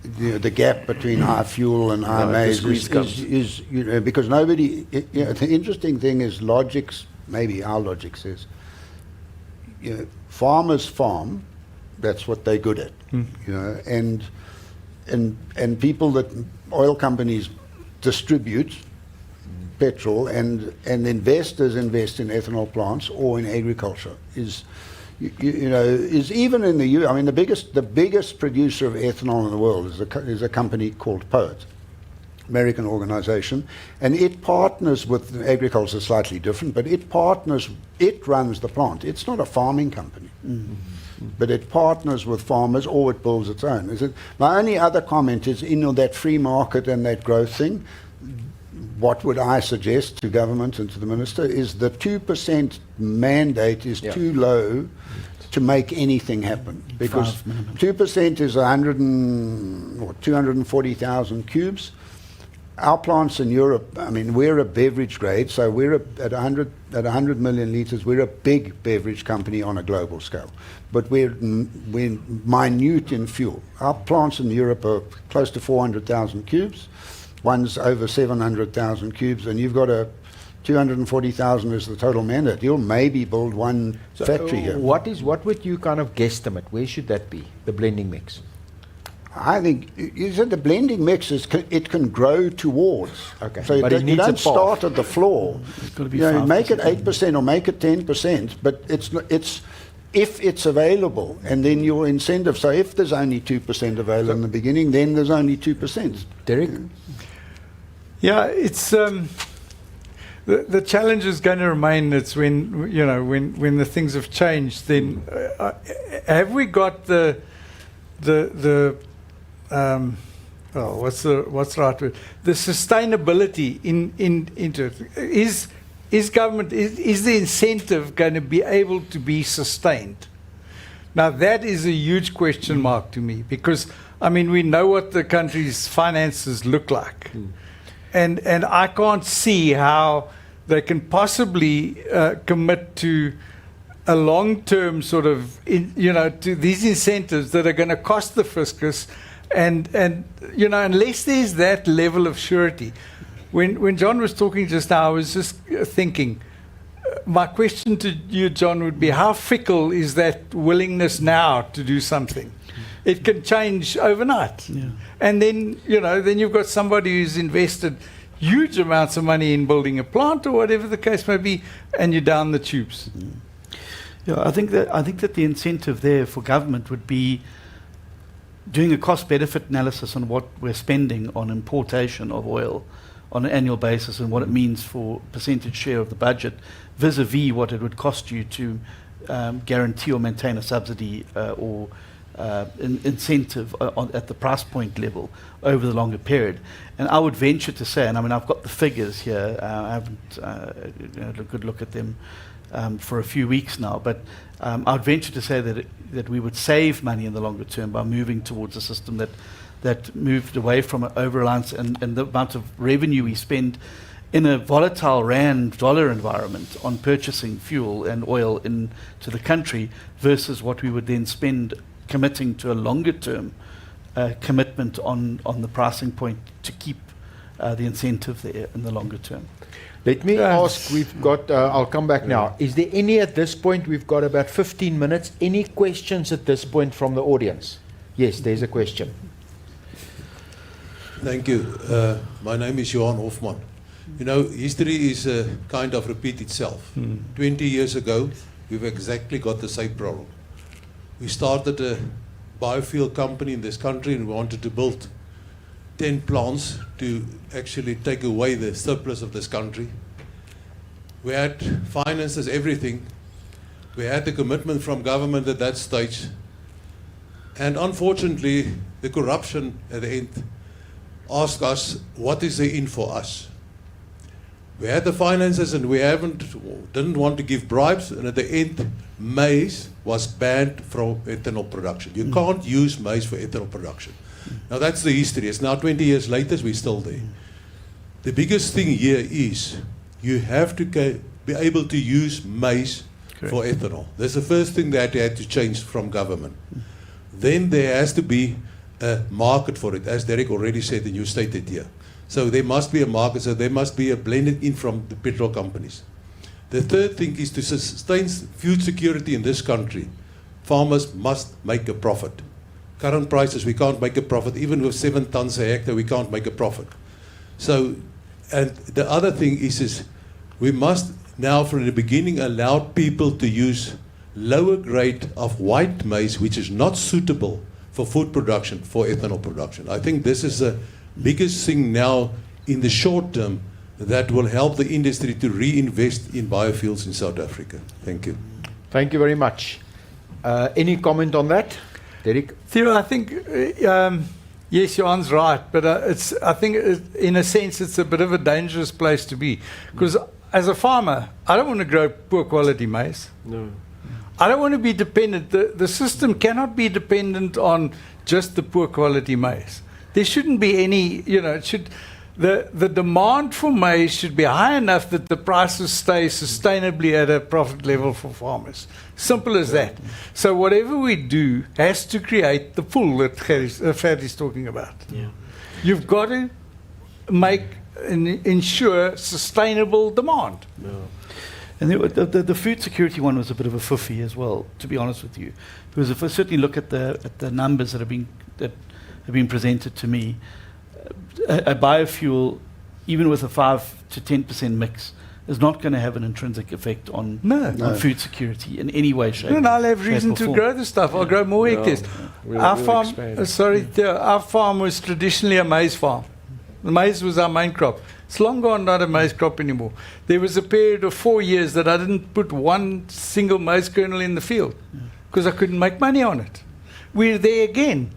Speaker 4: the gap between high fuel and high maize is because nobody, the interesting thing is maybe our logic says, farmers farm, that's what they're good at, and people that oil companies distribute petrol, and investors invest in ethanol plants or in agriculture is even in the U. I mean, the biggest producer of ethanol in the world is a company called Poet, American organization, and it partners with agriculture, slightly different, but it runs the plant. It's not a farming company, but it partners with farmers or it builds its own. My only other comment is, that free market and that growth thing, what would I suggest to government and to the minister is the 2% mandate is too low to make anything happen, because 2% is 240,000 cubes. Our plants in Europe, I mean, we're a beverage grade, so we're at 100 million litres. We're a big beverage company on a global scale, but we're minute in fuel. Our plants in Europe are close to 400,000 cubes. One's over 700,000 cubes, and you've got 240,000 is the total mandate. You'll maybe build one factory here.
Speaker 2: What would you kind of guesstimate? Where should that be, the blending mix?
Speaker 4: I think you said the blending mix it can grow towards.
Speaker 2: Okay,
Speaker 4: so
Speaker 2: but
Speaker 4: you don't start at the floor.
Speaker 3: It's got to be
Speaker 4: Make it 8% or make it 10%, but it's if it's available, and then your incentive. So if there's only 2% available in the beginning, then there's only 2%.
Speaker 2: Derek?
Speaker 6: Yeah, it's the challenge is going to remain. It's when when the things have changed. Then have we got the what's the right word? The sustainability into it. Is government is the incentive going to be able to be sustained? Now that is a huge question mark to me, because I mean we know what the country's finances look like. And I can't see how they can possibly commit to a long-term sort of, to these incentives that are going to cost the fiscus, and unless there's that level of surety. When John was talking just now, I was just thinking, my question to you, John, would be how fickle is that willingness now to do something? It can change overnight. Yeah. And then, then you've got somebody who's invested huge amounts of money in building a plant or whatever the case may be, and you're down the tubes.
Speaker 3: Yeah, I think that the incentive there for government would be doing a cost-benefit analysis on what we're spending on importation of oil on an annual basis and what it means for percentage share of the budget vis-a-vis what it would cost you to guarantee or maintain a subsidy or incentive at the price point level over the longer period. And I would venture to say, and I mean I've got the figures here, I haven't had a good look at them for a few weeks now, but I would venture to say that we would save money in the longer term by moving towards a system that moved away from an over-reliance and the amount of revenue we spend in a volatile rand dollar environment on purchasing fuel and oil into the country versus what we would then spend committing to a longer term commitment on the pricing point to keep the incentive there in the longer term.
Speaker 2: Let me ask, we've got, I'll come back now. Is there any at this point, we've got about 15 minutes, any questions at this point from the audience? Yes, there's a question.
Speaker 7: Thank you. My name is Johan Hofman. History is kind of repeat itself. 20 years ago, we've exactly got the same problem. We started a biofuel company in this country and we wanted to build 10 plants to actually take away the surplus of this country. We had finances, everything. We had the commitment from government at that stage. And unfortunately, the corruption at the end asked us, what is the in for us? We had the finances and we didn't want to give bribes, and at the end, maize was banned from ethanol production. You can't use maize for ethanol production. Now that's the history. It's now 20 years later, we're still there. The biggest thing here is you have to be able to use maize for ethanol. That's the first thing that had to change from government. Then there has to be a market for it, as Derek already said and you stated here. So there must be a market, so there must be a blended in from the petrol companies. The third thing is to sustain food security in this country. Farmers must make a profit. Current prices, we can't make a profit. Even with 7 tons a hectare, we can't make a profit. So, and the other thing is we must now from the beginning allow people to use lower grade of white maize, which is not suitable for food production, for ethanol production. I think this is a biggest thing now in the short term that will help the industry to reinvest in biofuels in South Africa. Thank you.
Speaker 2: Thank you very much. Any comment on that, Derek?
Speaker 6: Theo, I think, yes, Johan's right, but I think in a sense it's a bit of a dangerous place to be. Because as a farmer, I don't want to grow poor quality maize.
Speaker 5: No.
Speaker 6: I don't want to be dependent. The system cannot be dependent on just the poor quality maize. There shouldn't be any, the demand for maize should be high enough that the prices stay sustainably at a profit level for farmers. Simple as that. So whatever we do has to create the pull that Fad is talking about.
Speaker 8: Yeah.
Speaker 6: You've got to make and ensure sustainable demand.
Speaker 5: No.
Speaker 3: And the food security one was a bit of a fuffy as well, to be honest with you, because if I certainly look at the numbers that have been presented to me, a biofuel, even with a 5 to 10% mix, is not going to have an intrinsic effect on food security in any way, shape.
Speaker 6: And I'll have reason
Speaker 3: or
Speaker 6: to
Speaker 3: form.
Speaker 6: grow the stuff. I'll grow more hectares. Our farm,
Speaker 5: expand.
Speaker 6: our farm was traditionally a maize farm. The maize was our main crop. It's long gone not a maize crop anymore. There was a period of 4 years that I didn't put one single maize kernel in the field because I couldn't make money on it. We're there again.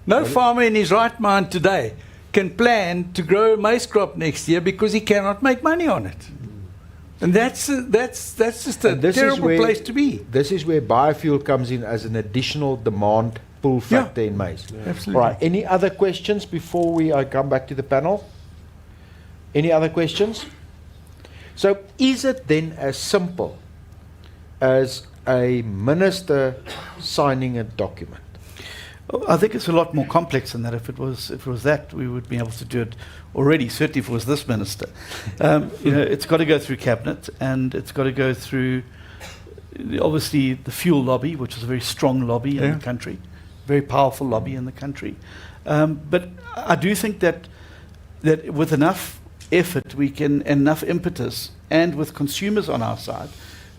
Speaker 6: No farmer in his right mind today can plan to grow a maize crop next year because he cannot make money on it. And that's just a terrible place to be.
Speaker 2: This is where biofuel comes in as an additional demand pull factor in maize.
Speaker 6: Absolutely.
Speaker 2: All right. Any other questions before I come back to the panel? Any other questions? So is it then as simple as a minister signing a document?
Speaker 3: I think it's a lot more complex than that. If it was that, we would be able to do it already. Certainly, if it was this minister, it's got to go through cabinet, and it's got to go through obviously the fuel lobby, which is a very strong lobby in the country, very powerful lobby in the country. But I do think that with enough effort, we can enough impetus, and with consumers on our side,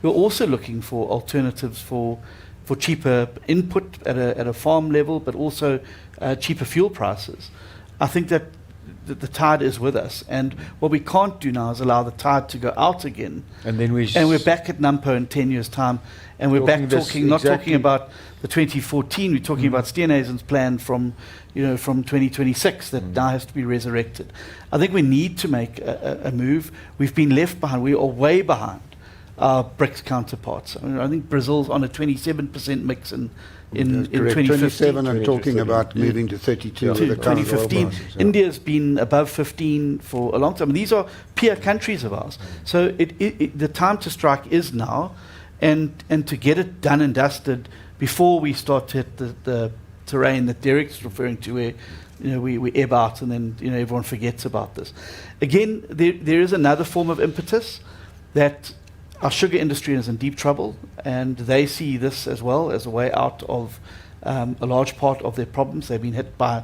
Speaker 3: we're also looking for alternatives for cheaper input at a farm level, but also cheaper fuel prices. I think that the tide is with us, and what we can't do now is allow the tide to go out again. And then we're back at NUMPO in 10 years' time, and we're back talking, not talking about the 2014. We're talking about Steenhuisen's plan from 2026 that now has to be resurrected. I think we need to make a move. We've been left behind. We are way behind our BRICS counterparts. I think Brazil's on a 27% mix in 2015.
Speaker 4: 27 and talking about moving to 32 with the current oil
Speaker 3: 2015.
Speaker 4: prices,
Speaker 3: India's been above 15 for a long time. These are peer countries of ours. So the time to strike is now, and to get it done and dusted before we start to hit the terrain that Derek's referring to, where we ebb out and then everyone forgets about this. Again, there is another form of impetus that our sugar industry is in deep trouble, and they see this as well as a way out of a large part of their problems. They've been hit by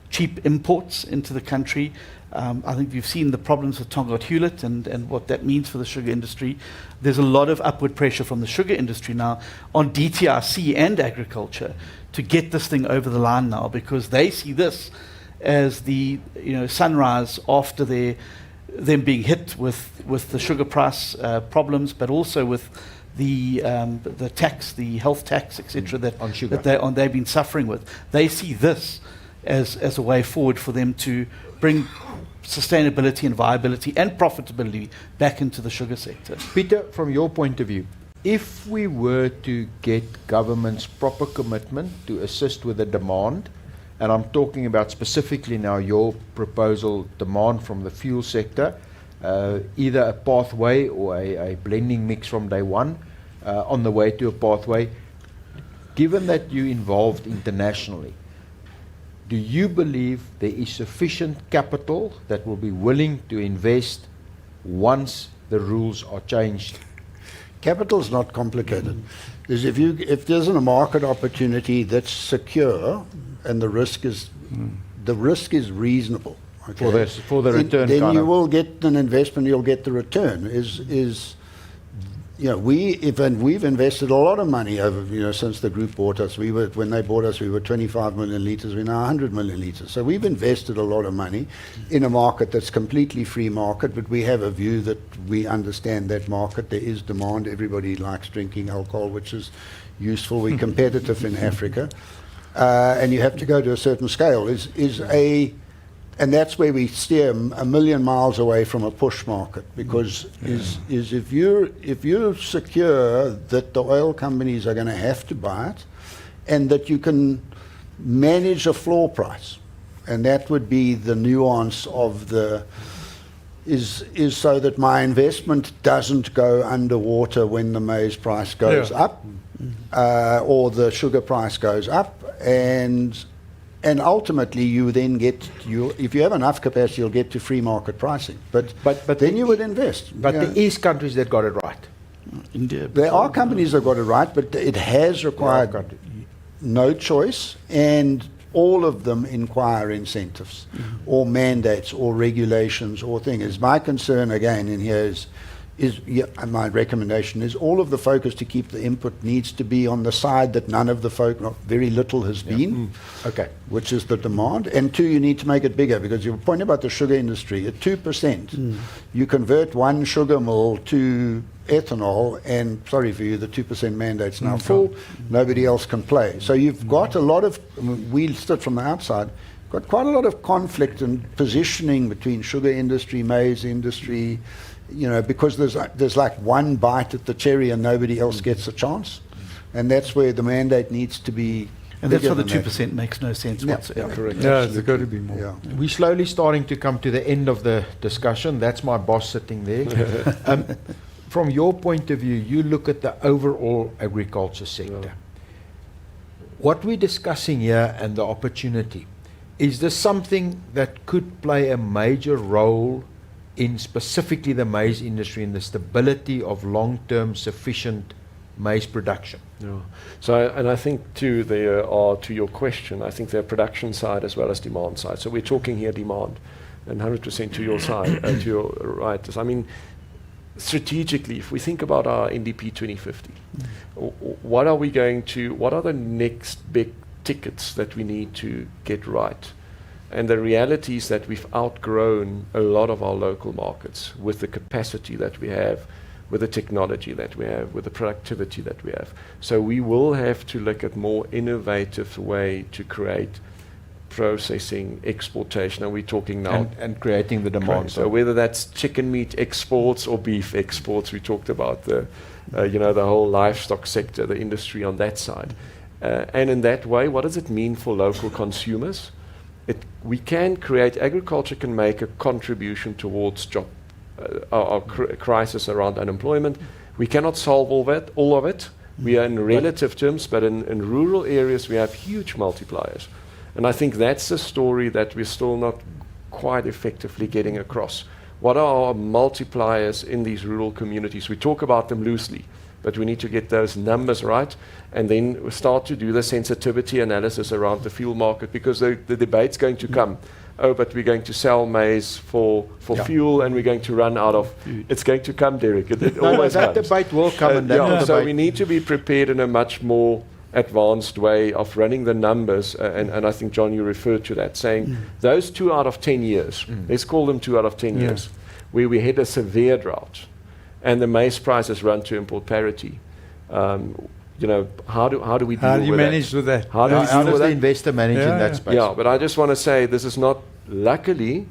Speaker 3: cheap imports into the country. I think you've seen the problems with Tongaat Hewlett and what that means for the sugar industry. There's a lot of upward pressure from the sugar industry now on DTRC and agriculture to get this thing over the line now, because they see this as the sunrise after them being hit with the sugar price problems, but also with the tax, the health tax, etc.
Speaker 2: On sugar.
Speaker 3: that they've been suffering with. They see this as a way forward for them to bring sustainability and viability and profitability back into the sugar sector.
Speaker 2: Peter, from your point of view, if we were to get government's proper commitment to assist with the demand, and I'm talking about specifically now your proposal demand from the fuel sector, either a pathway or a blending mix from day one on the way to a pathway, given that you're involved internationally, do you believe there is sufficient capital that will be willing to invest once the rules are changed?
Speaker 4: Capital is not complicated. Is if there's a market opportunity that's secure and the risk is reasonable, okay,
Speaker 2: for the return,
Speaker 4: then you will get an investment. You'll get the return. Is we've invested a lot of money over, since the group bought us. When they bought us, we were 25 million litres. We're now 100 million litres. So we've invested a lot of money in a market that's completely free market, but we have a view that we understand that market. There is demand. Everybody likes drinking alcohol, which is useful. We're competitive in Africa. And you have to go to a certain scale. And that's where we steer a million miles away from a push market, because if you're secure that the oil companies are going to have to buy it, and that you can manage a floor price, and that would be the nuance of is so that my investment doesn't go underwater when the maize price goes up, or the sugar price goes up, and ultimately, you then if you have enough capacity, you'll get to free market pricing. But then you would invest.
Speaker 2: But there is countries that got it right.
Speaker 3: India.
Speaker 4: There are companies that got it right, but it has required no choice, and all of them inquire incentives or mandates or regulations or things. My concern, again, in here my recommendation is all of the focus to keep the input needs to be on the side that very little has been, which is the demand. And two, you need to make it bigger, because your point about the sugar industry, at 2%, you convert one sugar mill to ethanol, and sorry for you, the 2% mandate's now full. Nobody else can play. So you've got a lot of, we stood from the outside, got quite a lot of conflict and positioning between sugar industry, maize industry, because there's like one bite at the cherry and nobody else gets a chance. And that's where the mandate needs to be.
Speaker 3: And that's why the 2% makes no sense whatsoever.
Speaker 2: Correct.
Speaker 6: Yeah, it's got to be more.
Speaker 4: Yeah.
Speaker 2: We're slowly starting to come to the end of the discussion. That's my boss sitting there. From your point of view, you look at the overall agriculture sector. What we're discussing here and the opportunity, is this something that could play a major role in specifically the maize industry and the stability of long-term sufficient maize production?
Speaker 5: Yeah. So, and I think too, there are, to your question, I think there are production side as well as demand side. So we're talking here demand, and 100% to your side, to your right. I mean, strategically, if we think about our NDP 2050, what are the next big tickets that we need to get right? And the reality is that we've outgrown a lot of our local markets with the capacity that we have, with the technology that we have, with the productivity that we have. So we will have to look at more innovative way to create processing, exportation, and we're talking now.
Speaker 2: And creating the demand.
Speaker 5: So whether that's chicken meat exports or beef exports, we talked about the whole livestock sector, the industry on that side. And in that way, what does it mean for local consumers? We can create, agriculture can make a contribution towards our crisis around unemployment. We cannot solve all of it. We are in relative terms, but in rural areas we have huge multipliers. And I think that's the story that we're still not quite effectively getting across. What are our multipliers in these rural communities? We talk about them loosely, but we need to get those numbers right, and then start to do the sensitivity analysis around the fuel market, because the debate's going to come. Oh, but we're going to sell maize for fuel, and we're going to run out of. It's going to come, Derek. It always
Speaker 2: that
Speaker 5: comes.
Speaker 2: debate will come, and that
Speaker 5: so we need to be prepared in a much more advanced way of running the numbers, and I think, John, you referred to that, saying those 2 out of 10 years, let's call them 2 out of 10 years, where we had a severe drought, and the maize prices run to import parity. How do we deal with that?
Speaker 6: How do you manage with that?
Speaker 2: How does the investor manage in that space?
Speaker 5: Yeah, but I just want to say this is not, luckily,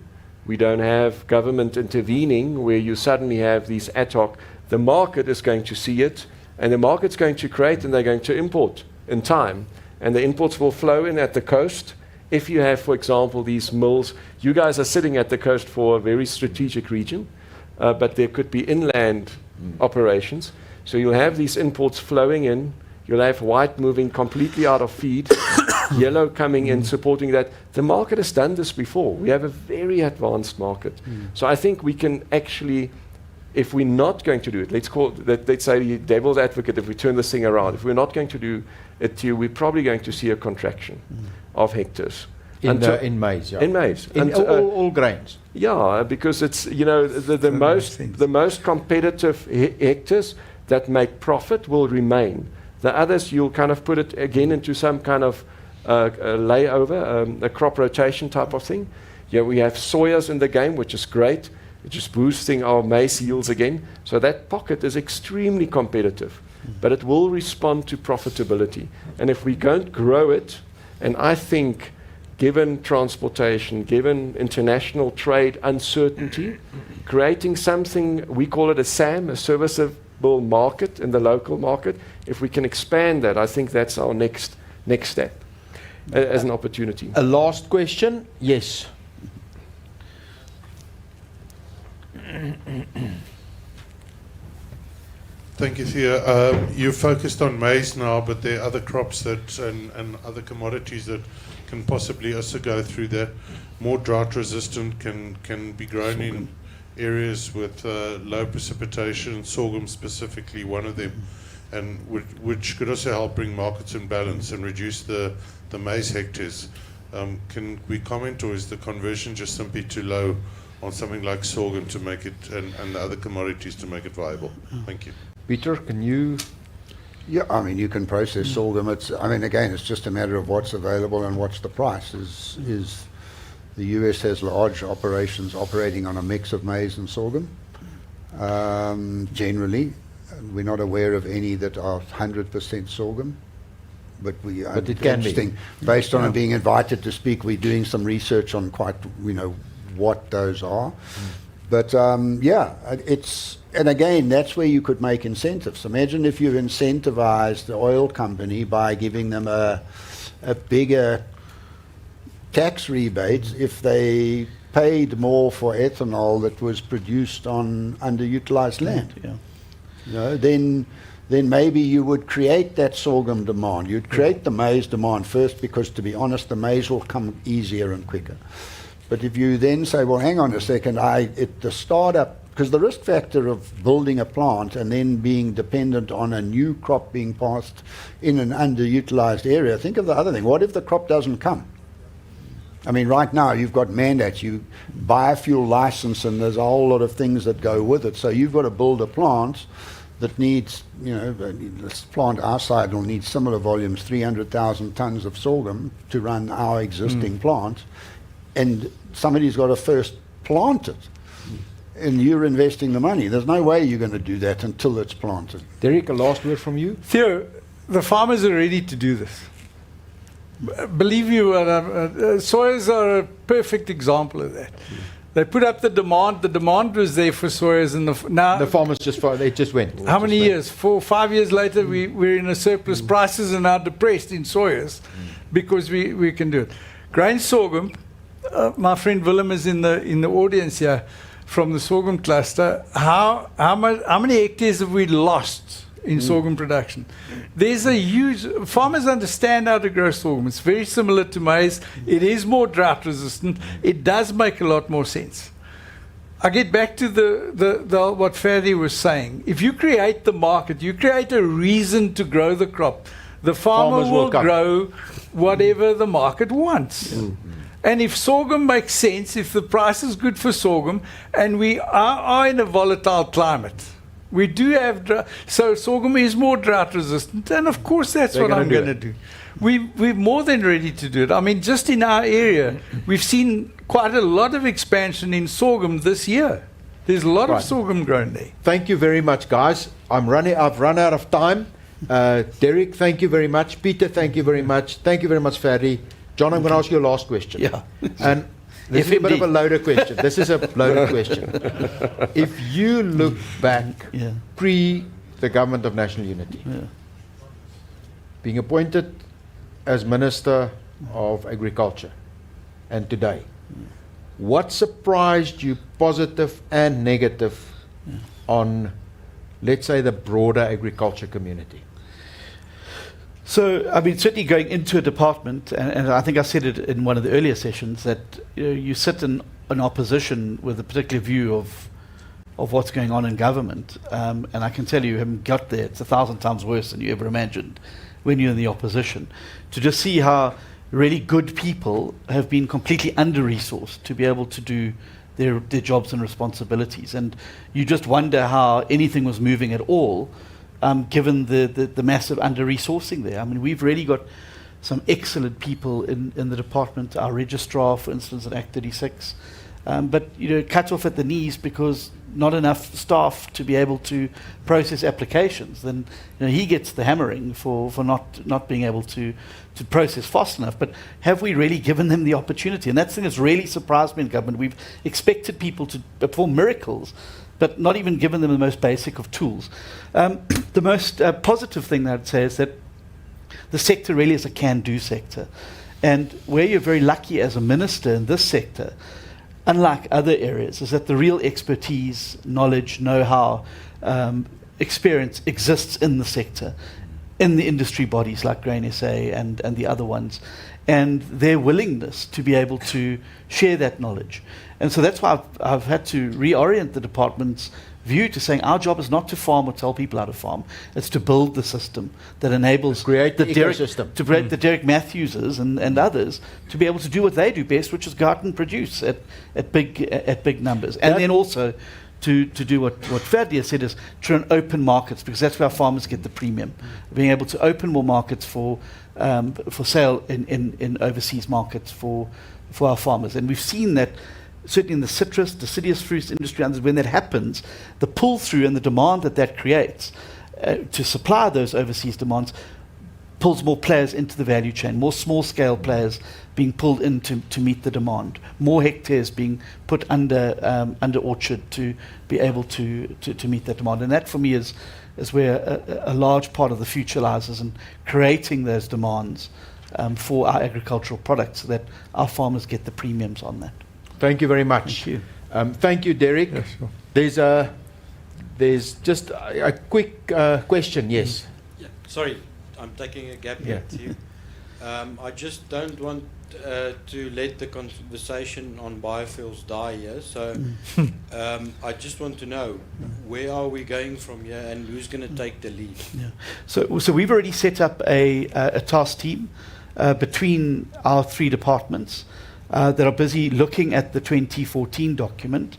Speaker 5: we don't have government intervening where you suddenly have these ad hoc. The market is going to see it, and the market's going to create, and they're going to import in time. And the imports will flow in at the coast. If you have, for example, these mills, you guys are sitting at the coast for a very strategic region, but there could be inland operations. So you'll have these imports flowing in. You'll have white moving completely out of feed, yellow coming in, supporting that. The market has done this before. We have a very advanced market. So I think we can actually, if we're not going to do it, let's say the devil's advocate, if we turn this thing around, if we're not going to do it, we're probably going to see a contraction of hectares.
Speaker 2: In maize, yeah.
Speaker 5: In maize.
Speaker 2: In all grains.
Speaker 5: Yeah, because it's, the most competitive hectares that make profit will remain. The others, you'll kind of put it again into some kind of a layover, a crop rotation type of thing. Yeah, we have soyas in the game, which is great. It's just boosting our maize yields again. So that pocket is extremely competitive, but it will respond to profitability. And if we don't grow it, and I think given transportation, given international trade uncertainty, creating something, we call it a SAM, a serviceable market in the local market, if we can expand that, I think that's our next step as an opportunity.
Speaker 2: A last question? Yes.
Speaker 8: Thank you, Thea. You focused on maize now, but there are other crops that and other commodities that can possibly also go through that. More drought resistant can be grown in areas with low precipitation, sorghum specifically one of them, and which could also help bring markets in balance and reduce the maize hectares. Can we comment, or is the conversion just simply too low on something like sorghum to make it, and the other commodities to make it viable? Thank you.
Speaker 2: Peter, can you?
Speaker 4: Yeah, I mean, you can process sorghum. I mean, again, it's just a matter of what's available and what's the price. Is the US has large operations operating on a mix of maize and sorghum. Generally, we're not aware of any that are 100% sorghum. But
Speaker 2: it can be.
Speaker 4: Based on being invited to speak, we're doing some research on what those are. But and again, that's where you could make incentives. Imagine if you've incentivized the oil company by giving them a bigger tax rebate if they paid more for ethanol that was produced on underutilized land.
Speaker 3: Yeah.
Speaker 4: Then maybe you would create that sorghum demand. You'd create the maize demand first, because, to be honest, the maize will come easier and quicker. But if you then say, well, hang on a second, the startup, because the risk factor of building a plant and then being dependent on a new crop being passed in an underutilized area, think of the other thing. What if the crop doesn't come? I mean, right now you've got mandates, you biofuel license, and there's a whole lot of things that go with it. So you've got to build a plant that needs, this plant our side will need similar volumes, 300,000 tons of sorghum to run our existing plant. And somebody's got to first plant it. And you're investing the money. There's no way you're going to do that until it's planted.
Speaker 2: Derek, a last word from you?
Speaker 6: Theo, the farmers are ready to do this. Believe you, soyas are a perfect example of that. They put up the demand. The demand was there for soyas, and now
Speaker 2: The farmers they just went.
Speaker 6: how many years? 4 or 5 years later, we're in a surplus. Prices are now depressed in soyas because we can do it. Grain sorghum. My friend Willem is in the audience here from the sorghum cluster. How many hectares have we lost in sorghum production? There's a huge. Farmers understand how to grow sorghum. It's very similar to maize. It is more drought resistant. It does make a lot more sense. I get back to the what Ferdi was saying. If you create the market, you create a reason to grow the crop. The farmer
Speaker 2: Farmers will
Speaker 6: will
Speaker 2: come.
Speaker 6: grow whatever the market wants. And if sorghum makes sense, if the price is good for sorghum, and we are in a volatile climate, we do have so sorghum is more drought resistant, and of course that's what I'm going to do. We're more than ready to do it. I mean, just in our area, we've seen quite a lot of expansion in sorghum this year. There's a lot of sorghum grown there.
Speaker 2: Thank you very much, guys. I've run out of time. Derek, thank you very much. Peter, thank you very much. Thank you very much, Ferdi. John, I'm going to ask you a last question.
Speaker 3: Yeah.
Speaker 2: And this is a bit of a loaded question. This is a loaded question. If you look back pre the Government of National Unity, being appointed as Minister of Agriculture, and today, what surprised you, positive and negative, on, let's say, the broader agriculture community?
Speaker 3: So, I mean, certainly going into a department, and I think I said it in one of the earlier sessions, that you sit in an opposition with a particular view of what's going on in government. And I can tell you, having got there, it's 1,000 times worse than you ever imagined when you're in the opposition. To just see how really good people have been completely under-resourced to be able to do their jobs and responsibilities. And you just wonder how anything was moving at all given the massive under-resourcing there. I mean, we've really got some excellent people in the department. Our registrar, for instance, at Act 36. But, it cuts off at the knees because not enough staff to be able to process applications. Then he gets the hammering for not being able to process fast enough. But have we really given them the opportunity? And that's the thing that's really surprised me in government. We've expected people to perform miracles, but not even given them the most basic of tools. The most positive thing that I'd say is that the sector really is a can-do sector. And where you're very lucky as a minister in this sector, unlike other areas, is that the real expertise, knowledge, know-how, experience exists in the sector, in the industry bodies like Grain SA and the other ones, and their willingness to be able to share that knowledge. And so that's why I've had to reorient the department's view to saying our job is not to farm or tell people how to farm. It's to build the system that enables
Speaker 2: Create the
Speaker 3: Derek,
Speaker 2: ecosystem.
Speaker 3: to create the Derek Matthewses and others to be able to do what they do best, which is go out and produce at big numbers. And then also to do what Ferdi has said, is try and open markets, because that's where our farmers get the premium. Being able to open more markets for sale in overseas markets for our farmers. And we've seen that certainly in the citrus, deciduous fruits industry, and when that happens, the pull-through and the demand that creates to supply those overseas demands pulls more players into the value chain, more small-scale players being pulled in to meet the demand, more hectares being put under orchard to be able to meet that demand. And that, for me, is where a large part of the future lies, is in creating those demands for our agricultural products so that our farmers get the premiums on that.
Speaker 2: Thank you very much.
Speaker 3: Thank you.
Speaker 2: Thank you, Derek.
Speaker 6: Yes, sure.
Speaker 2: There's just a quick question. Yes.
Speaker 9: Yeah. Sorry, I'm taking a gap here to you. I just don't want to let the conversation on biofuels die here. So I just want to know, where are we going from here, and who's going to take the lead?
Speaker 3: Yeah. So we've already set up a task team between our three departments that are busy looking at the 2014 document,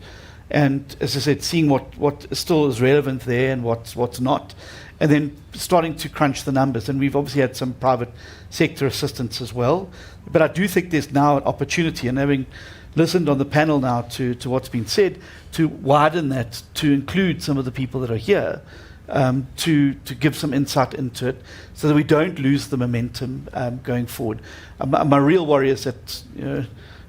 Speaker 3: and, as I said, seeing what still is relevant there and what's not, and then starting to crunch the numbers. And we've obviously had some private sector assistance as well. But I do think there's now an opportunity, and having listened on the panel now to what's been said, to widen that to include some of the people that are here, to give some insight into it, so that we don't lose the momentum going forward. My real worry is that,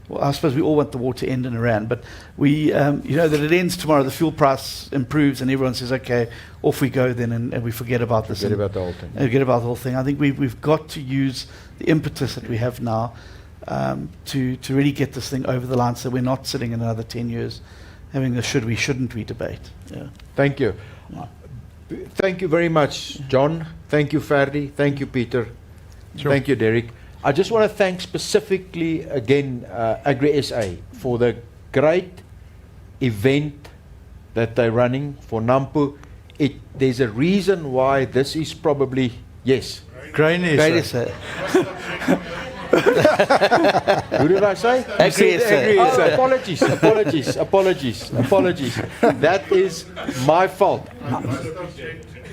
Speaker 3: well, I suppose we all want the war to end in Iran, but we, that it ends tomorrow, the fuel price improves, and everyone says, okay, off we go then, and we forget about this.
Speaker 2: Forget about the whole thing.
Speaker 3: Forget about the whole thing. I think we've got to use the impetus that we have now to really get this thing over the line, so we're not sitting in another 10 years having a should we, shouldn't we debate. Yeah.
Speaker 2: Thank you. Thank you very much, John. Thank you, Ferdi. Thank you, Peter.
Speaker 6: Sure.
Speaker 2: Thank you, Derek. I just want to thank specifically again Agri SA for the great event that they're running for Nampo. There's a reason why this is probably, yes.
Speaker 6: Grain
Speaker 3: Great
Speaker 6: SA.
Speaker 3: SA.
Speaker 2: Who did I say?
Speaker 3: Agri SA.
Speaker 2: Oh, apologies. That is my fault.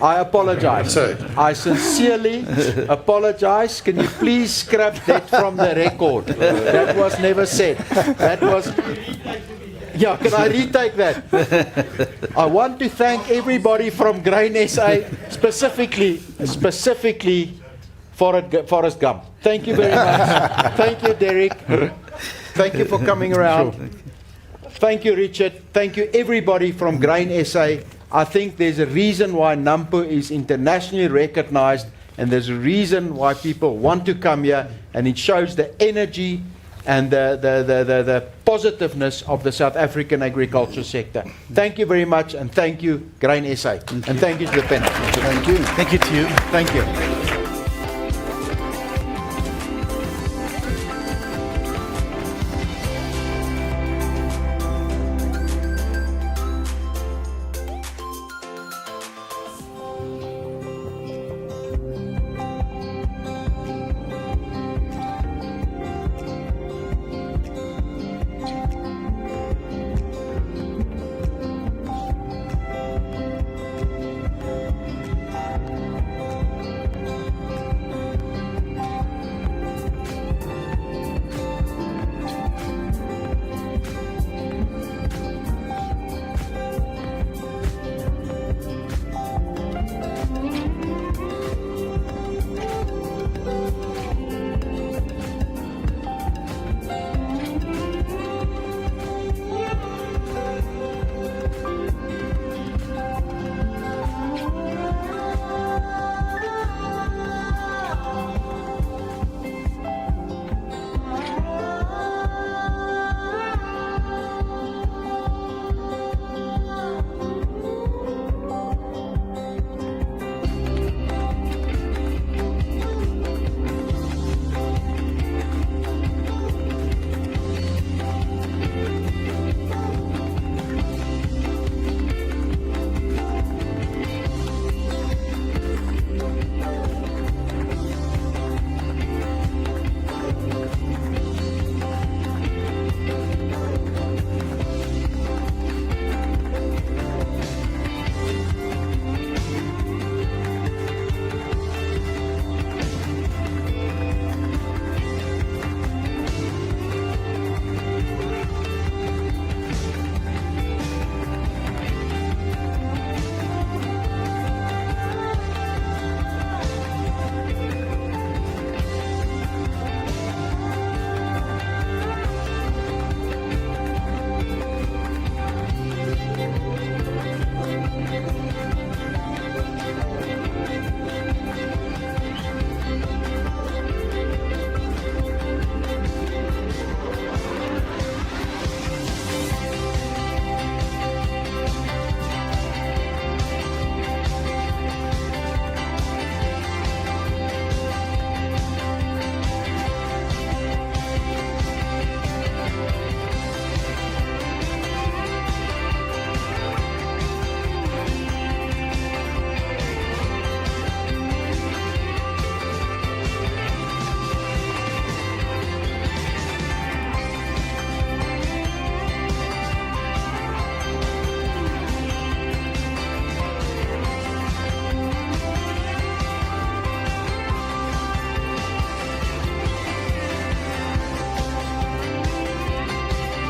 Speaker 2: I apologize. I sincerely apologize. Can you please scrap that from the record? That was never said. That was... Yeah, can I retake that? I want to thank everybody from Grain SA, specifically Forrest Gump. Thank you very much. Thank you, Derek. Thank you for coming around. Sure. Thank you, Richard. Thank you, everybody from Grain SA. I think there's a reason why Nampo is internationally recognized, and there's a reason why people want to come here, and it shows the energy and the positiveness of the South African agriculture sector. Thank you very much, and thank you, Grain SA. And thank you to the panel.
Speaker 4: Thank you.
Speaker 3: Thank you to you.
Speaker 2: Thank you.